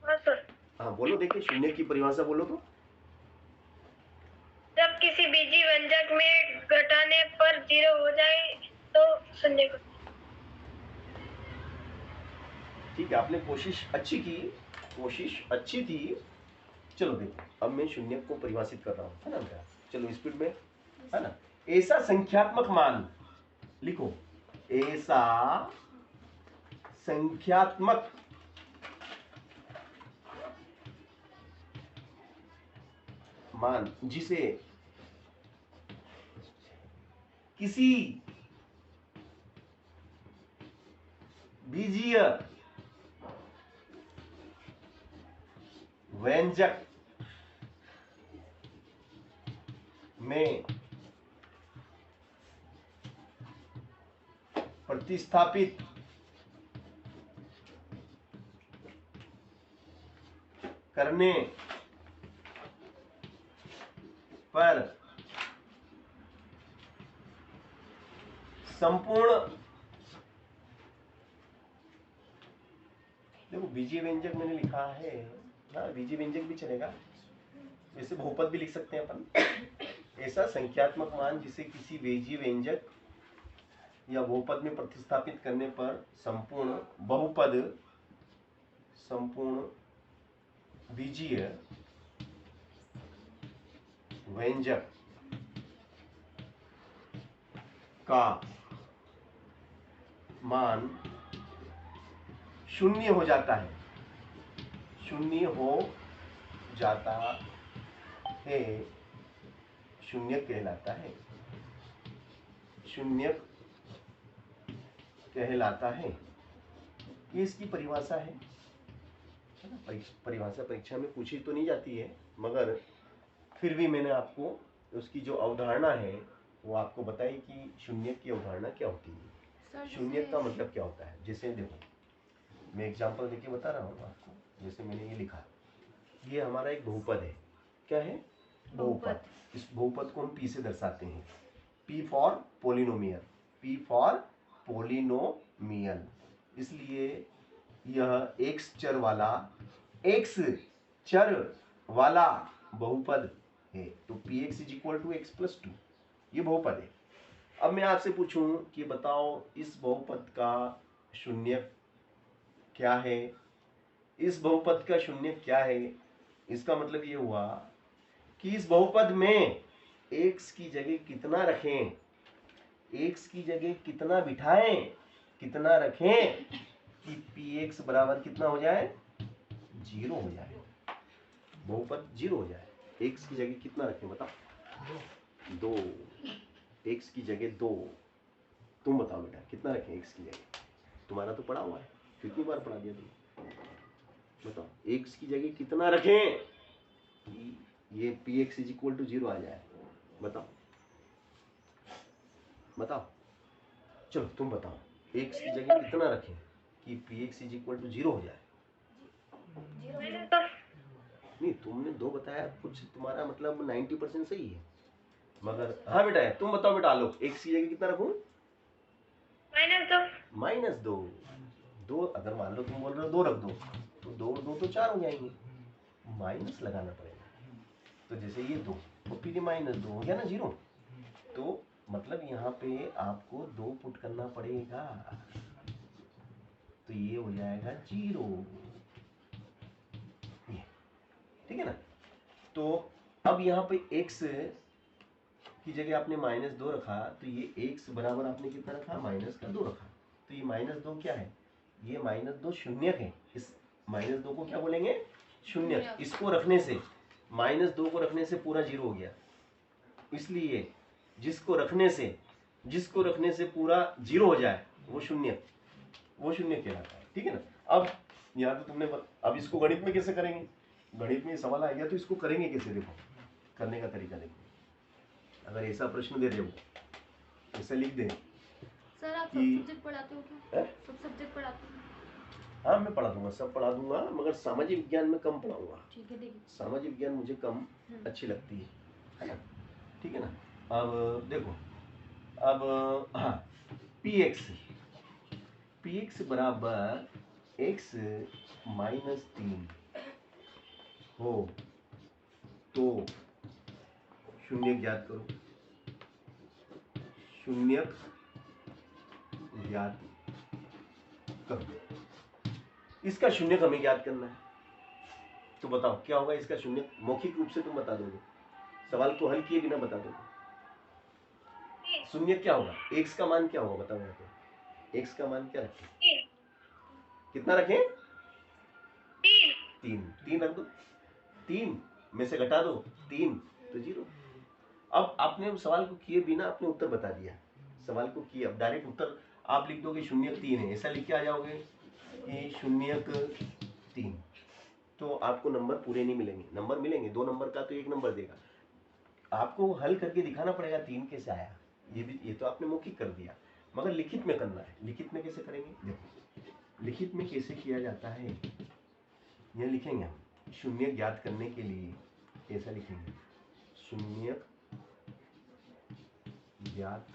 हाँ सर। हाँ बोलो, देखिए शून्यक की परिभाषा बोलो तो, जब किसी बीजी व्यंजक में घटाने पर 0 हो जाए तो शून्य को। ठीक है, आपने कोशिश अच्छी थी। चलो देखो अब मैं शून्यक को परिभाषित कर रहा हूँ, है ना। चलो स्पीड में, है ना। ऐसा संख्यात्मक मान लिखो, ऐसा संख्यात्मक मान जिसे किसी बीजीय व्यंजक में प्रतिस्थापित करने पर संपूर्ण, देखो बीजीय व्यंजक मैंने लिखा है ना, बीजीय व्यंजक भी चलेगा, वैसे बहुपद भी लिख सकते हैं अपन। ऐसा संख्यात्मक मान जिसे किसी बीजीय व्यंजक या बहुपद में प्रतिस्थापित करने पर संपूर्ण बहुपद, संपूर्ण बीजीय व्यंजक का मान शून्य हो जाता है, शून्य हो जाता है, शून्यक कहलाता है, शून्यक कहलाता है। ये इसकी परिभाषा है। है ना। परिभाषा परीक्षा में पूछी तो नहीं जाती है, मगर फिर भी मैंने आपको उसकी जो अवधारणा है वो आपको बताई कि शून्य की अवधारणा क्या होती है, शून्य का मतलब क्या होता है। जैसे देखो, मैं एग्जांपल देके बता रहा हूँ आपको। जैसे मैंने ये लिखा, ये हमारा एक बहुपद है। क्या है? बहुपद। इस बहुपद को हम पी से दर्शाते हैं, P for polynomial, P for polynomial. इसलिए यह एक्स चर वाला बहुपद है। तो P X is equal to X plus 2, ये बहुपद है। अब मैं आपसे पूछूं कि बताओ इस बहुपद का शून्य क्या है? इस बहुपद का शून्य क्या है? इसका मतलब ये हुआ कि इस बहुपद में x की जगह कितना रखें, x की जगह कितना बिठाएं, कितना रखें कि px बराबर कितना हो जाए? 0 हो जाए, बहुपद 0 हो जाए। x की जगह कितना रखें बताओ? 2। x की जगह 2। तुम बताओ बेटा कितना रखें x की जगह? तुम्हारा तो पढ़ा हुआ है, कितनी बार पढ़ा दिया तुम? बताओ x की जगह कितना रखें कि ये px इज इक्वल टू 0 आ जाए? बताओ बताओ, चलो तुम बताओ x की जगह कितना रखें कि px इज इक्वल टू 0 हो जाए? नहीं, तुमने 2 बताया, कुछ तुम्हारा मतलब 90% सही है, मगर हाँ बेटा तुम बताओ बेटा आलोक, x की जगह कितना रखूं? -2। 2 अगर मान लो तुम बोल रहे हो 2 रख दो, तो 2 2 तो 4 हो जाएंगे, माइनस लगाना पड़ेगा। तो जैसे ये 2 तो फिर -2 हो गया ना 0। तो मतलब यहाँ पे आपको 2 पुट करना पड़ेगा, तो ये हो जाएगा 0। ये ठीक है ना। तो अब यहाँ पे x की जगह आपने -2 रखा, तो ये x बराबर आपने कितना रखा? -2 रखा। तो ये -2 क्या है? ये -2 शून्यक है। इस -2 को क्या बोलेंगे? शून्यक। इसको रखने से, -2 को रखने से पूरा 0 हो गया। इसलिए जिसको रखने से पूरा 0 हो जाए वो शून्य कहलाता है। ठीक है ना। अब यहाँ तो तुमने अब इसको गणित में कैसे करेंगे? गणित में सवाल आएगा तो इसको करेंगे कैसे? देखो करने का तरीका देखो। अगर ऐसा प्रश्न दे रहे हो, ऐसा लिख दे सर आप सब सब्जेक्ट पढ़ाते हो क्या? सब सब्जेक्ट पढ़ाते हो? हाँ मैं पढ़ा दूंगा, सब पढ़ा दूंगा, मगर सामाजिक विज्ञान में कम पढ़ाऊंगा। ठीक है, देखिए सामाजिक विज्ञान मुझे कम अच्छी लगती है ना। ठीक है ना। अब देखो, अब हाँ, px बराबर x -3 हो तो शून्य ज्ञात करो। शून्य ज्ञात करो। इसका शून्य हमें ज्ञात करना है, तो बताओ क्या होगा इसका शून्य? मौखिक रूप से तुम बता दोगे, सवाल को हल किए बिना बता दोगे। शून्य क्या होगा? x का मान क्या होगा बताओ यहाँ पे? x का मान क्या रखें? कितना रखें? 3। 3 रख दो, 3 में से घटा दो 3 तो 0। अब आपने सवाल को किए बिना आपने उत्तर बता दिया। सवाल को किए, अब डायरेक्ट उत्तर आप लिख दोगे 0-3 है, ऐसा लिख के आ जाओगे कि 0-3, तो आपको नंबर पूरे नहीं मिलेंगे। नंबर मिलेंगे 2 नंबर का तो 1 नंबर देगा। आपको हल करके दिखाना पड़ेगा 3 कैसे आया। ये तो आपने मौखिक कर दिया, मगर लिखित में करना है। लिखित में कैसे करेंगे? देखो लिखित में कैसे किया जाता है, यह लिखेंगे हम। शून्य ज्ञात करने के लिए ऐसा लिखेंगे, शून्य ज्ञात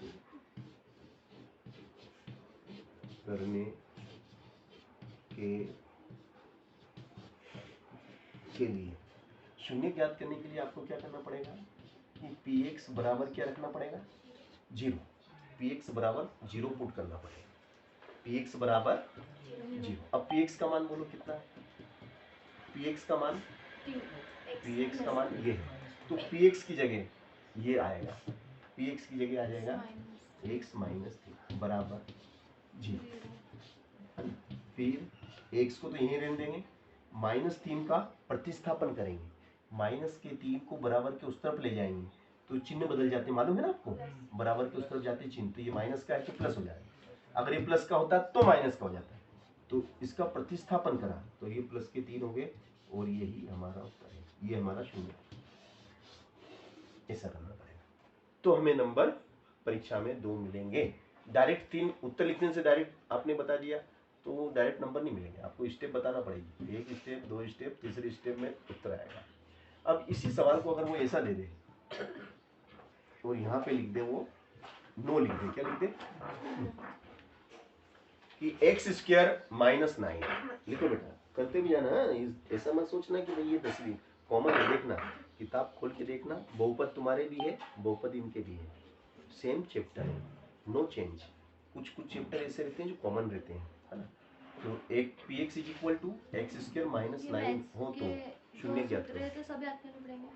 करने के लिए, शून्य ज्ञात करने के लिए आपको क्या करना पड़ेगा कि px बराबर क्या रखना पड़ेगा? 0। px बराबर 0 पुट करना पड़ेगा। px बराबर 0। अब px का मान बोलो कितना है? px का मान ये है, तो px की जगह ये आएगा, px की जगह आ जाएगा x -3 बराबर 0। फिर x को तो यहीं रहने देंगे, -3 का प्रतिस्थापन करेंगे, -3 को बराबर के उस तरफ ले जाएंगे तो चिन्ह बदल जाते, मालूम है ना आपको? बराबर के उस तरफ जाते चिन्ह, तो ये माइनस का है तो प्लस हो जाएगा। अगर ये प्लस का होता तो माइनस का हो जाता है। तो इसका प्रतिस्थापन करा तो ये प्लस के 3 हो गए और यही हमारा उत्तर है, ये हमारा 0। ऐसा करना पड़ेगा तो हमें नंबर परीक्षा में 2 मिलेंगे। डायरेक्ट 3 उत्तर लिखने से डायरेक्ट आपने बता दिया तो डायरेक्ट नंबर नहीं मिलेंगे, आपको स्टेप बताना पड़ेगी, 1 स्टेप 2 स्टेप, तीसरे स्टेप में उत्तर आएगा। अब इसी सवाल को अगर वो ऐसा दे दे और यहाँ पे लिख दे वो नो लिख दे, क्या लिख दे कि x² - 9 लिखो बेटा, करते भी जाना, ऐसा मत सोचना कि भाई ये 10वीं कॉमन है। देखना किताब खोल के देखना, बहुपद तुम्हारे भी है, बहुपद इनके भी है, सेम चैप्टर है, नो चेंज। कुछ कुछ चैप्टर ऐसे रहते हैं जो कॉमन रहते हैं, है ना। तो एक px = x² - 9 हो तो 0 ज्ञात करो। तो सब याद करने पड़ेंगे,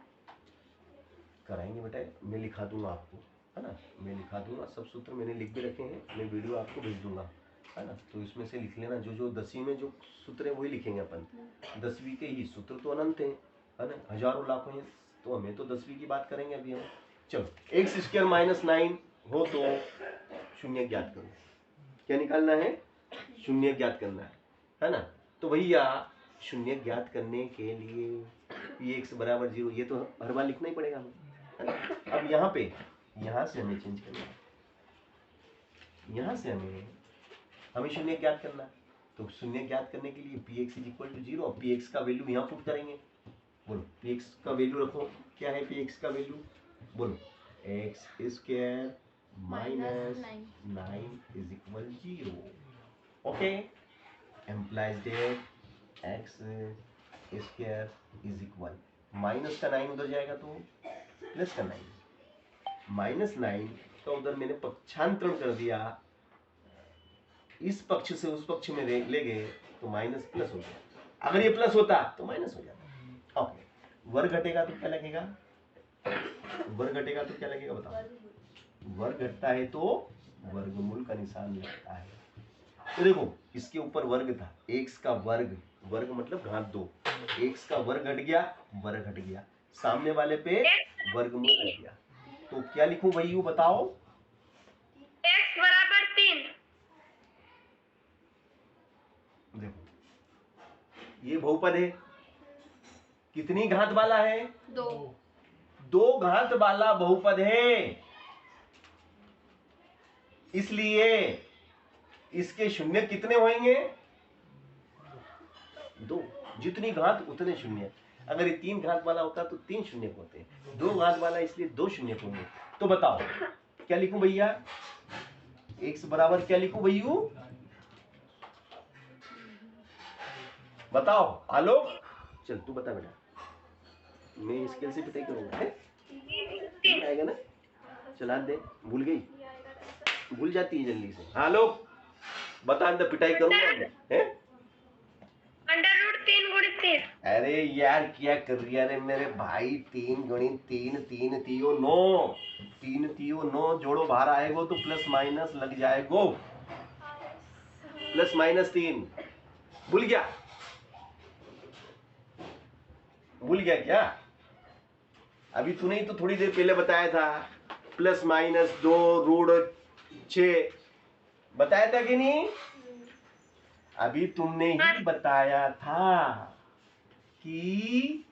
कराएंगे बेटा, मैं लिखा दूंगा आपको, है ना, मैं लिखा दूंगा, सब सूत्र मैंने लिख के रखे हैं, मैं वीडियो आपको भेज दूंगा, है ना। तो इसमें से लिख लेना, जो 10वीं में जो सूत्र है वही लिखेंगे अपन। 10वीं के ही सूत्र तो अनंत हैं, है ना, हजारों लाखों हैं, तो हमें तो 10वीं की बात करेंगे अभी हम। चलो x² - 9 हो तो 0 ज्ञात करो। क्या निकालना है? 0 ज्ञात करना है ना। तो भैया 0 ज्ञात करने के लिए px = 0, ये तो हर बार लिखना ही पड़ेगा हमें, है ना। अब यहाँ पे यहाँ से हमें चेंज करना है, यहाँ से हमें 0 ज्ञात करना है। तो 0 ज्ञात करने के लिए px = 0 और px का वैल्यू यहाँ पुट करेंगे। बोलो px का वैल्यू रखो, क्या है px का वैल्यू? बोलो x² - 9 = 0। Okay, employees that x² = minus का 9 उधर जाएगा तो प्लस का 9, -9 का उधर मैंने पक्षांतरण कर दिया, इस पक्ष से उस पक्ष में ले गए तो माइनस प्लस हो गया। अगर ये प्लस होता तो माइनस हो जाता। ओके, वर्ग घटेगा तो क्या लगेगा? वर्ग घटेगा तो क्या लगेगा बताओ? वर्ग घटता है तो वर्गमूल का निशान लगता है। तो देखो इसके ऊपर वर्ग था, x का वर्ग, वर्ग मतलब घात 2, x का वर्ग घट गया, वर्ग घट गया, सामने वाले पे वर्गमूल घट गया, तो क्या लिखूं भाई यू बताओ? x = 3। देखो ये बहुपद है, कितनी घात वाला है? 2 घात वाला बहुपद है, इसलिए इसके शून्य कितने होंगे? 2, जितनी घात उतने शून्य। अगर ये 3 घात वाला होता तो 3 शून्य होते हैं, 2 घात वाला इसलिए 2 शून्य होंगे। तो बताओ क्या लिखूं भैया? x बराबर क्या लिखूं भैया? बताओ आलोक, चल तू बता बेटा, मैं स्केल से पिटाई करूंगा, है आएगा ना। चला दे, भूल गई, भूल जाती है जल्दी से। आलोक बता, अंदर पिटाई करूंगा मैं, है? √3 × 3। अरे यार क्या कर रही है मेरे भाई, 3 × 3, 3 तियो 9, 3 तियो 9, जोड़ो बाहर आएगो तो प्लस माइनस लग जाएगो, +-3। भूल गया? भूल गया क्या? अभी तूने ही तो थोड़ी देर पहले बताया था, +-2√6 बताया था कि नहीं? अभी तुमने ही बताया था कि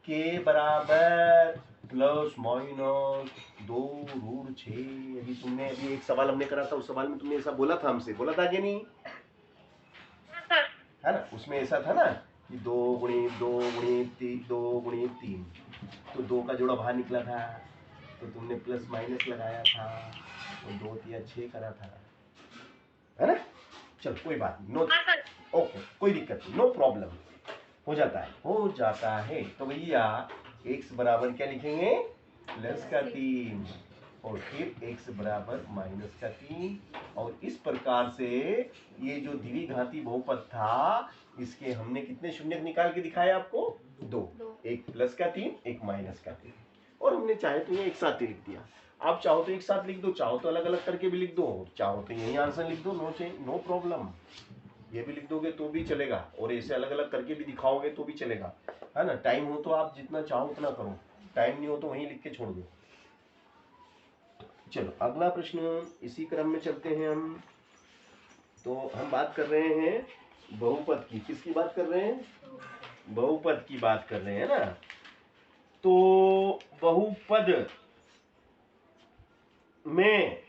k बराबर ±2√6। अभी तुमने अभी एक सवाल हमने करा था, उस सवाल में तुमने ऐसा बोला था, हमसे बोला था कि नहीं? है ना, उसमें ऐसा था ना कि 2 × 2 × 2 × 3, तो 2 का जोड़ा बाहर निकला था, तो तुमने प्लस माइनस लगाया था और 2 × 6 करा था, है ना। चल कोई बात नहीं, नो ओके, कोई दिक्कत नहीं, नो प्रॉब्लम, हो जाता है। तो भैया x बराबर क्या लिखेंगे? +3 और फिर x बराबर -3, और इस प्रकार से ये जो द्विघाती बहुपद था, इसके हमने कितने शून्य निकाल के दिखाए आपको? 2, एक +3, एक -3, और हमने चाहे तो ये एक साथ ही लिख दिया। आप चाहो तो एक साथ लिख दो, चाहो तो अलग अलग करके भी लिख दो, चाहो तो यही आंसर लिख दो, नो प्रॉब्लम। ये भी लिख दोगे तो भी चलेगा, और ऐसे अलग अलग करके भी दिखाओगे तो भी चलेगा, है ना। टाइम हो तो आप जितना चाहो उतना करो, टाइम नहीं हो तो वहीं लिख के छोड़ दो। चलो अगला प्रश्न, इसी क्रम में चलते हैं हम। तो हम बात कर रहे हैं बहुपद की, किसकी बात कर रहे हैं? बहुपद की बात कर रहे हैं ना। तो बहुपद में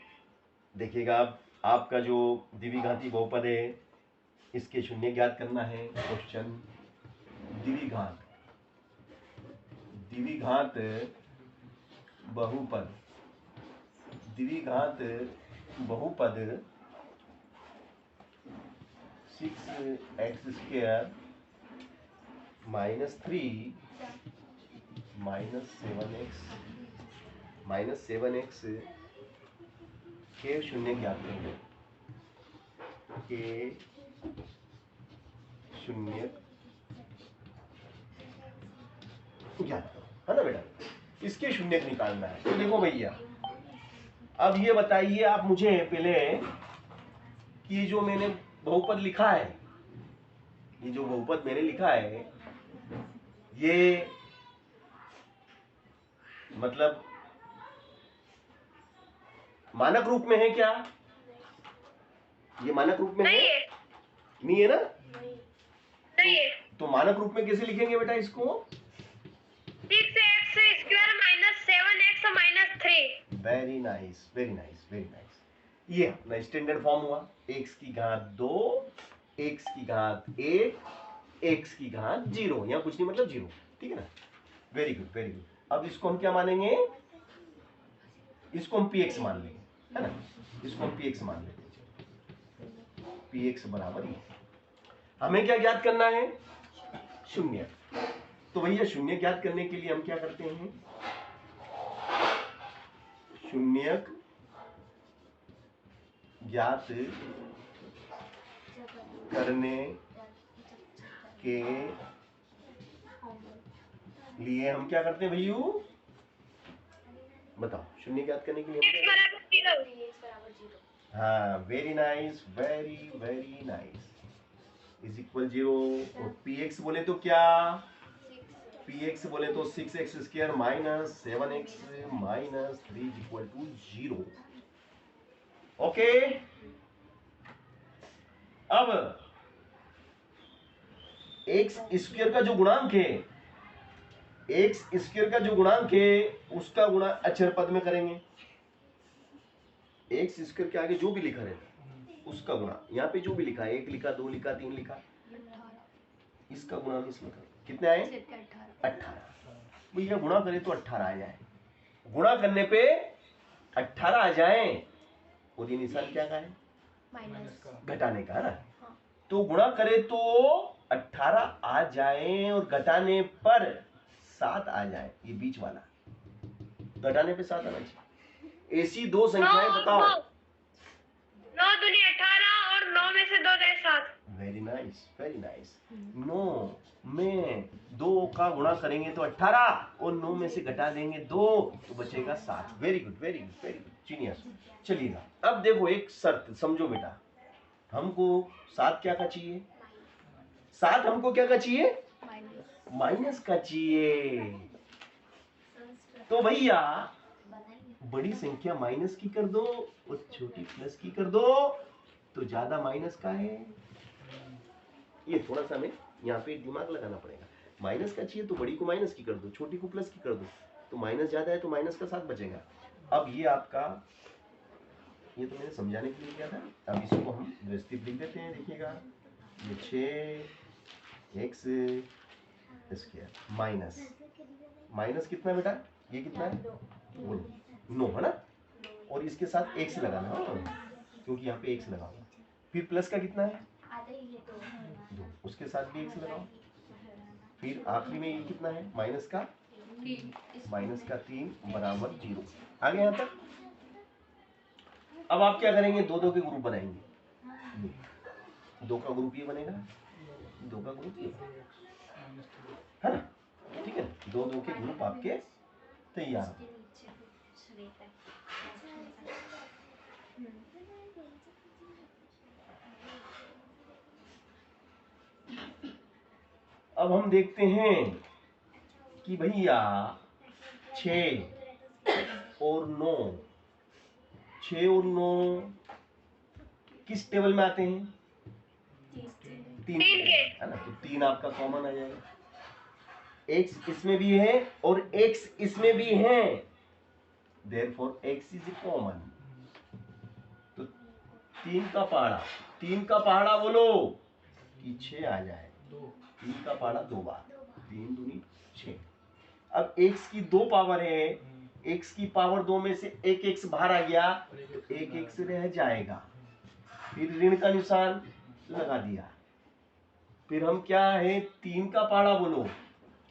देखिएगा, आपका जो द्विघाती बहुपद है इसके शून्य ज्ञात करना है। क्वेश्चन द्विघात बहुपद, द्विघात बहुपद 6x² - 3 - 7x के शून्य ज्ञात करेंगे, के शून्य ज्ञात करो, है ना बेटा। इसके शून्य निकालना है। तो देखो भैया, अब ये बताइए आप मुझे पहले कि जो मैंने बहुपद लिखा है, ये जो बहुपद मैंने लिखा है, ये मतलब मानक रूप में है क्या? ये मानक रूप में है? नहीं है ना? नहीं है। तो मानक रूप में कैसे लिखेंगे बेटा इसको? 6x² - 7x - 3। Very nice, very nice, very nice. ये अपना स्टैंडर्ड फॉर्म हुआ। x की घात 2, x की घात 1, x की घात 0, यहाँ कुछ नहीं मतलब 0, ठीक है ना। Very good, very good. अब इसको हम क्या मानेंगे? इसको हम px मान लेंगे, है ना। इसको हम px मान लेते हैं। px बराबर ही हमें क्या ज्ञात करना है? शून्य। तो भैया शून्य ज्ञात करने के लिए हम क्या करते हैं? शून्य ज्ञात करने के लिए हम क्या करते हैं भैयू? बताओ, शून्य ज्ञात करने के लिए x बराबर 0। हाँ, very nice, very very nice. Is equal 0। और px बोले तो क्या? px बोले तो 6x² - 7x - 3 = 0। ओके। अब x² का जो गुणांक है, x² का जो गुणांक है उसका गुणा अक्षर पद में करेंगे। x² के आगे जो भी लिखा रहता उसका गुणा, यहाँ पे जो भी लिखा है, 1 लिखा, 2 लिखा, 3 लिखा, इसका गुणा इसमें करें। कितने आए? 18। भैया गुणा करें तो 18 आ जाए। गुणा करने पे 18 आ जाए और ये निशान क्या का है? घटाने का, है ना। तो गुणा करे तो 18 आ जाए और घटाने पर 7 आ जाए, ये बीच वाला। घटाने पे 7 आना चाहिए। ऐसी दो संख्याएं बताओ। 9 दूनी 18 और 9 में से 2 गए 7। Very nice, very nice. 9 में 2 का गुणा करेंगे तो 18 और 9 में से घटा देंगे 2 तो बचेगा 7। Very good, very good, very good, genius. चलिएगा, अब देखो एक शर्त समझो बेटा, हमको 7 क्या का चाहिए? 7 हमको क्या का चाहिए? माइनस का चाहिए। तो भैया बड़ी संख्या माइनस की कर दो और छोटी प्लस की कर दो, तो ज्यादा माइनस का है। ये थोड़ा सा हमें यहाँ पे दिमाग लगाना पड़ेगा। माइनस का चाहिए तो बड़ी को माइनस की कर दो, छोटी को प्लस की कर दो, तो माइनस ज्यादा है तो माइनस का 7 बचेगा। अब ये आपका, ये तो मैंने समझाने के लिए किया था। अब इसको हम व्यवस्थित लिख देते हैं। देखिएगा, ये 6x² माइनस कितना बेटा? ये कितना है? 9, है ना। और इसके साथ x लगाना है, क्योंकि यहाँ पे x लगा हुआ। फिर प्लस का कितना है? 2, उसके साथ भी x लगाओ। फिर आखिरी में ये कितना है? माइनस का 3 बराबर 0। आगे यहाँ तक। अब आप क्या करेंगे? 2 के ग्रुप बनाएंगे। 2 का ग्रुप ये बनेगा, 2 का ग्रुप ये बनेगा, है ना। ठीक है, 2 के ग्रुप आपके तैयार। अब हम देखते हैं कि भैया 6 और 9 किस टेबल में आते हैं? तीन तीन के। है ना, तो 3 आपका कॉमन आ जाएगा। x इसमें भी है और x इसमें भी है, देयरफॉर x इज कॉमन। तो 3 का पहाड़ा बोलो कि 6 आ जाए। 3 का पहाड़ा 2 बार, 3 दूनी 6। अब x की 2 पावर है, x की पावर 2 में से एक x बाहर आ गया तो एक x रह जाएगा। फिर ऋण का निशान लगा दिया। फिर हम क्या है, 3 का पहाड़ा बोलो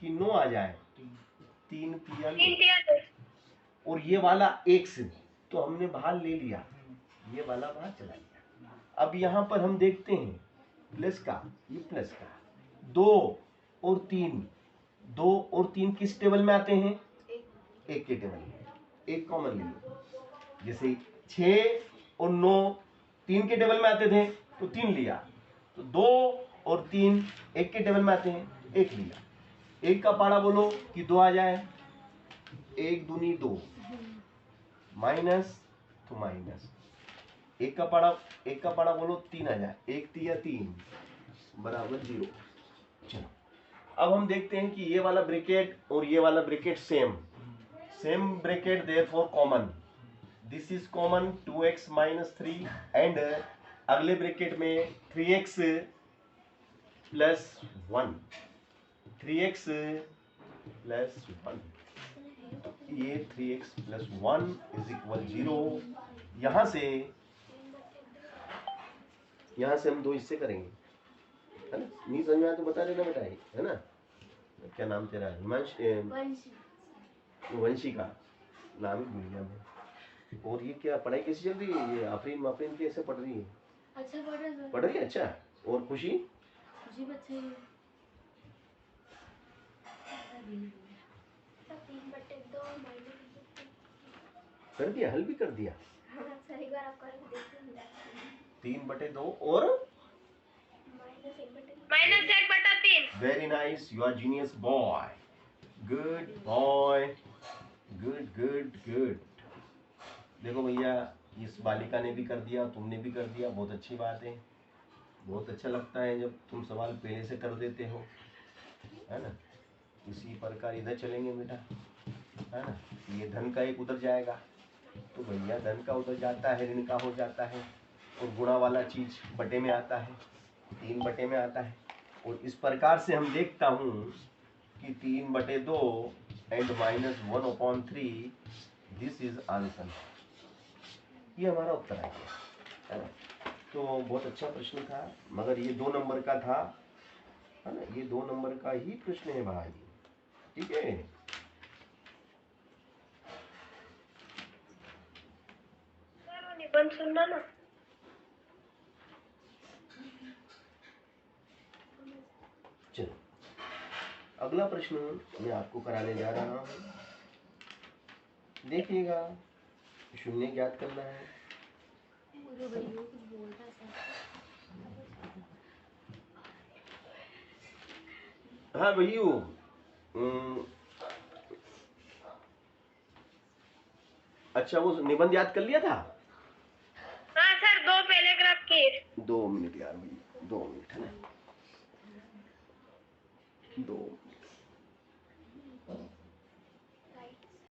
कि 9 आ जाए। 3 तिया 9। और ये वाला x तो हमने बाहर ले लिया, ये वाला बाहर चला गया। अब यहाँ पर हम देखते हैं प्लस का, ये प्लस का 2 और 3, 2 और 3 किस टेबल में आते हैं? एक के टेबल में। एक कॉमन ले लो, जैसे 6 और 9 3 के टेबल में आते थे तो 3 लिया, तो 2 और 3 एक के टेबल में आते हैं, एक लिया। एक का पाड़ा बोलो कि 2 आ जाए, 1 दूनी 2, माइनस तो माइनस। एक का पाड़ा बोलो 3 आ जाए, 1 तिया 3 बराबर 0। चलो अब हम देखते हैं कि ये वाला ब्रैकेट और ये वाला bracket same bracket, therefore common. This is common 2x minus 3 and अगले ब्रैकेट में 3x प्लस 1, 3x प्लस 1, ये 3x प्लस 1 इज इक्वल 0। यहां से हम 2 हिस्से करेंगे, है ना। नहीं समझ में आया तो बता देना बेटा, है ना। क्या नाम तेरा? वंशी का नाम ही भूल गया मैं। और ये क्या पढ़ाई कैसी चल रही है? ये आफरीन कैसे पढ़ रही है? अच्छा पढ़ रही है, अच्छा। और खुशी बच्चे ही है। कर दिया, हल भी कर दिया। 3/2 और -1/3। Very nice, you are genius boy, good boy, good good good. देखो भैया, इस बालिका ने भी कर दिया, तुमने भी कर दिया, बहुत अच्छी बात है। बहुत अच्छा लगता है जब तुम सवाल पहले से कर देते हो, है ना। इसी प्रकार इधर चलेंगे बेटा, है ना। ये धन का एक उधर जाएगा तो भैया धन का उधर जाता है, ऋण का हो जाता है, और गुणा वाला चीज बटे में आता है, 3 बटे में आता है। और इस प्रकार से हम देखता हूँ कि 3/2 एंड -1/3, दिस इज आंसर। ये हमारा उत्तर आ गया, है ना। तो बहुत अच्छा प्रश्न था, मगर ये 2 नंबर का था, है ना। ये 2 नंबर का ही प्रश्न है भाई, ठीक है। निबंध सुनना ना। चलो अगला प्रश्न मैं आपको कराने जा रहा हूँ, देखिएगा। शून्य ज्ञात करना है। हाँ भैया, अच्छा वो निबंध याद कर लिया था? हाँ सर, 2 पैराग्राफ की। 2 मिनट यार भैया, 2 मिनट, है ना। 2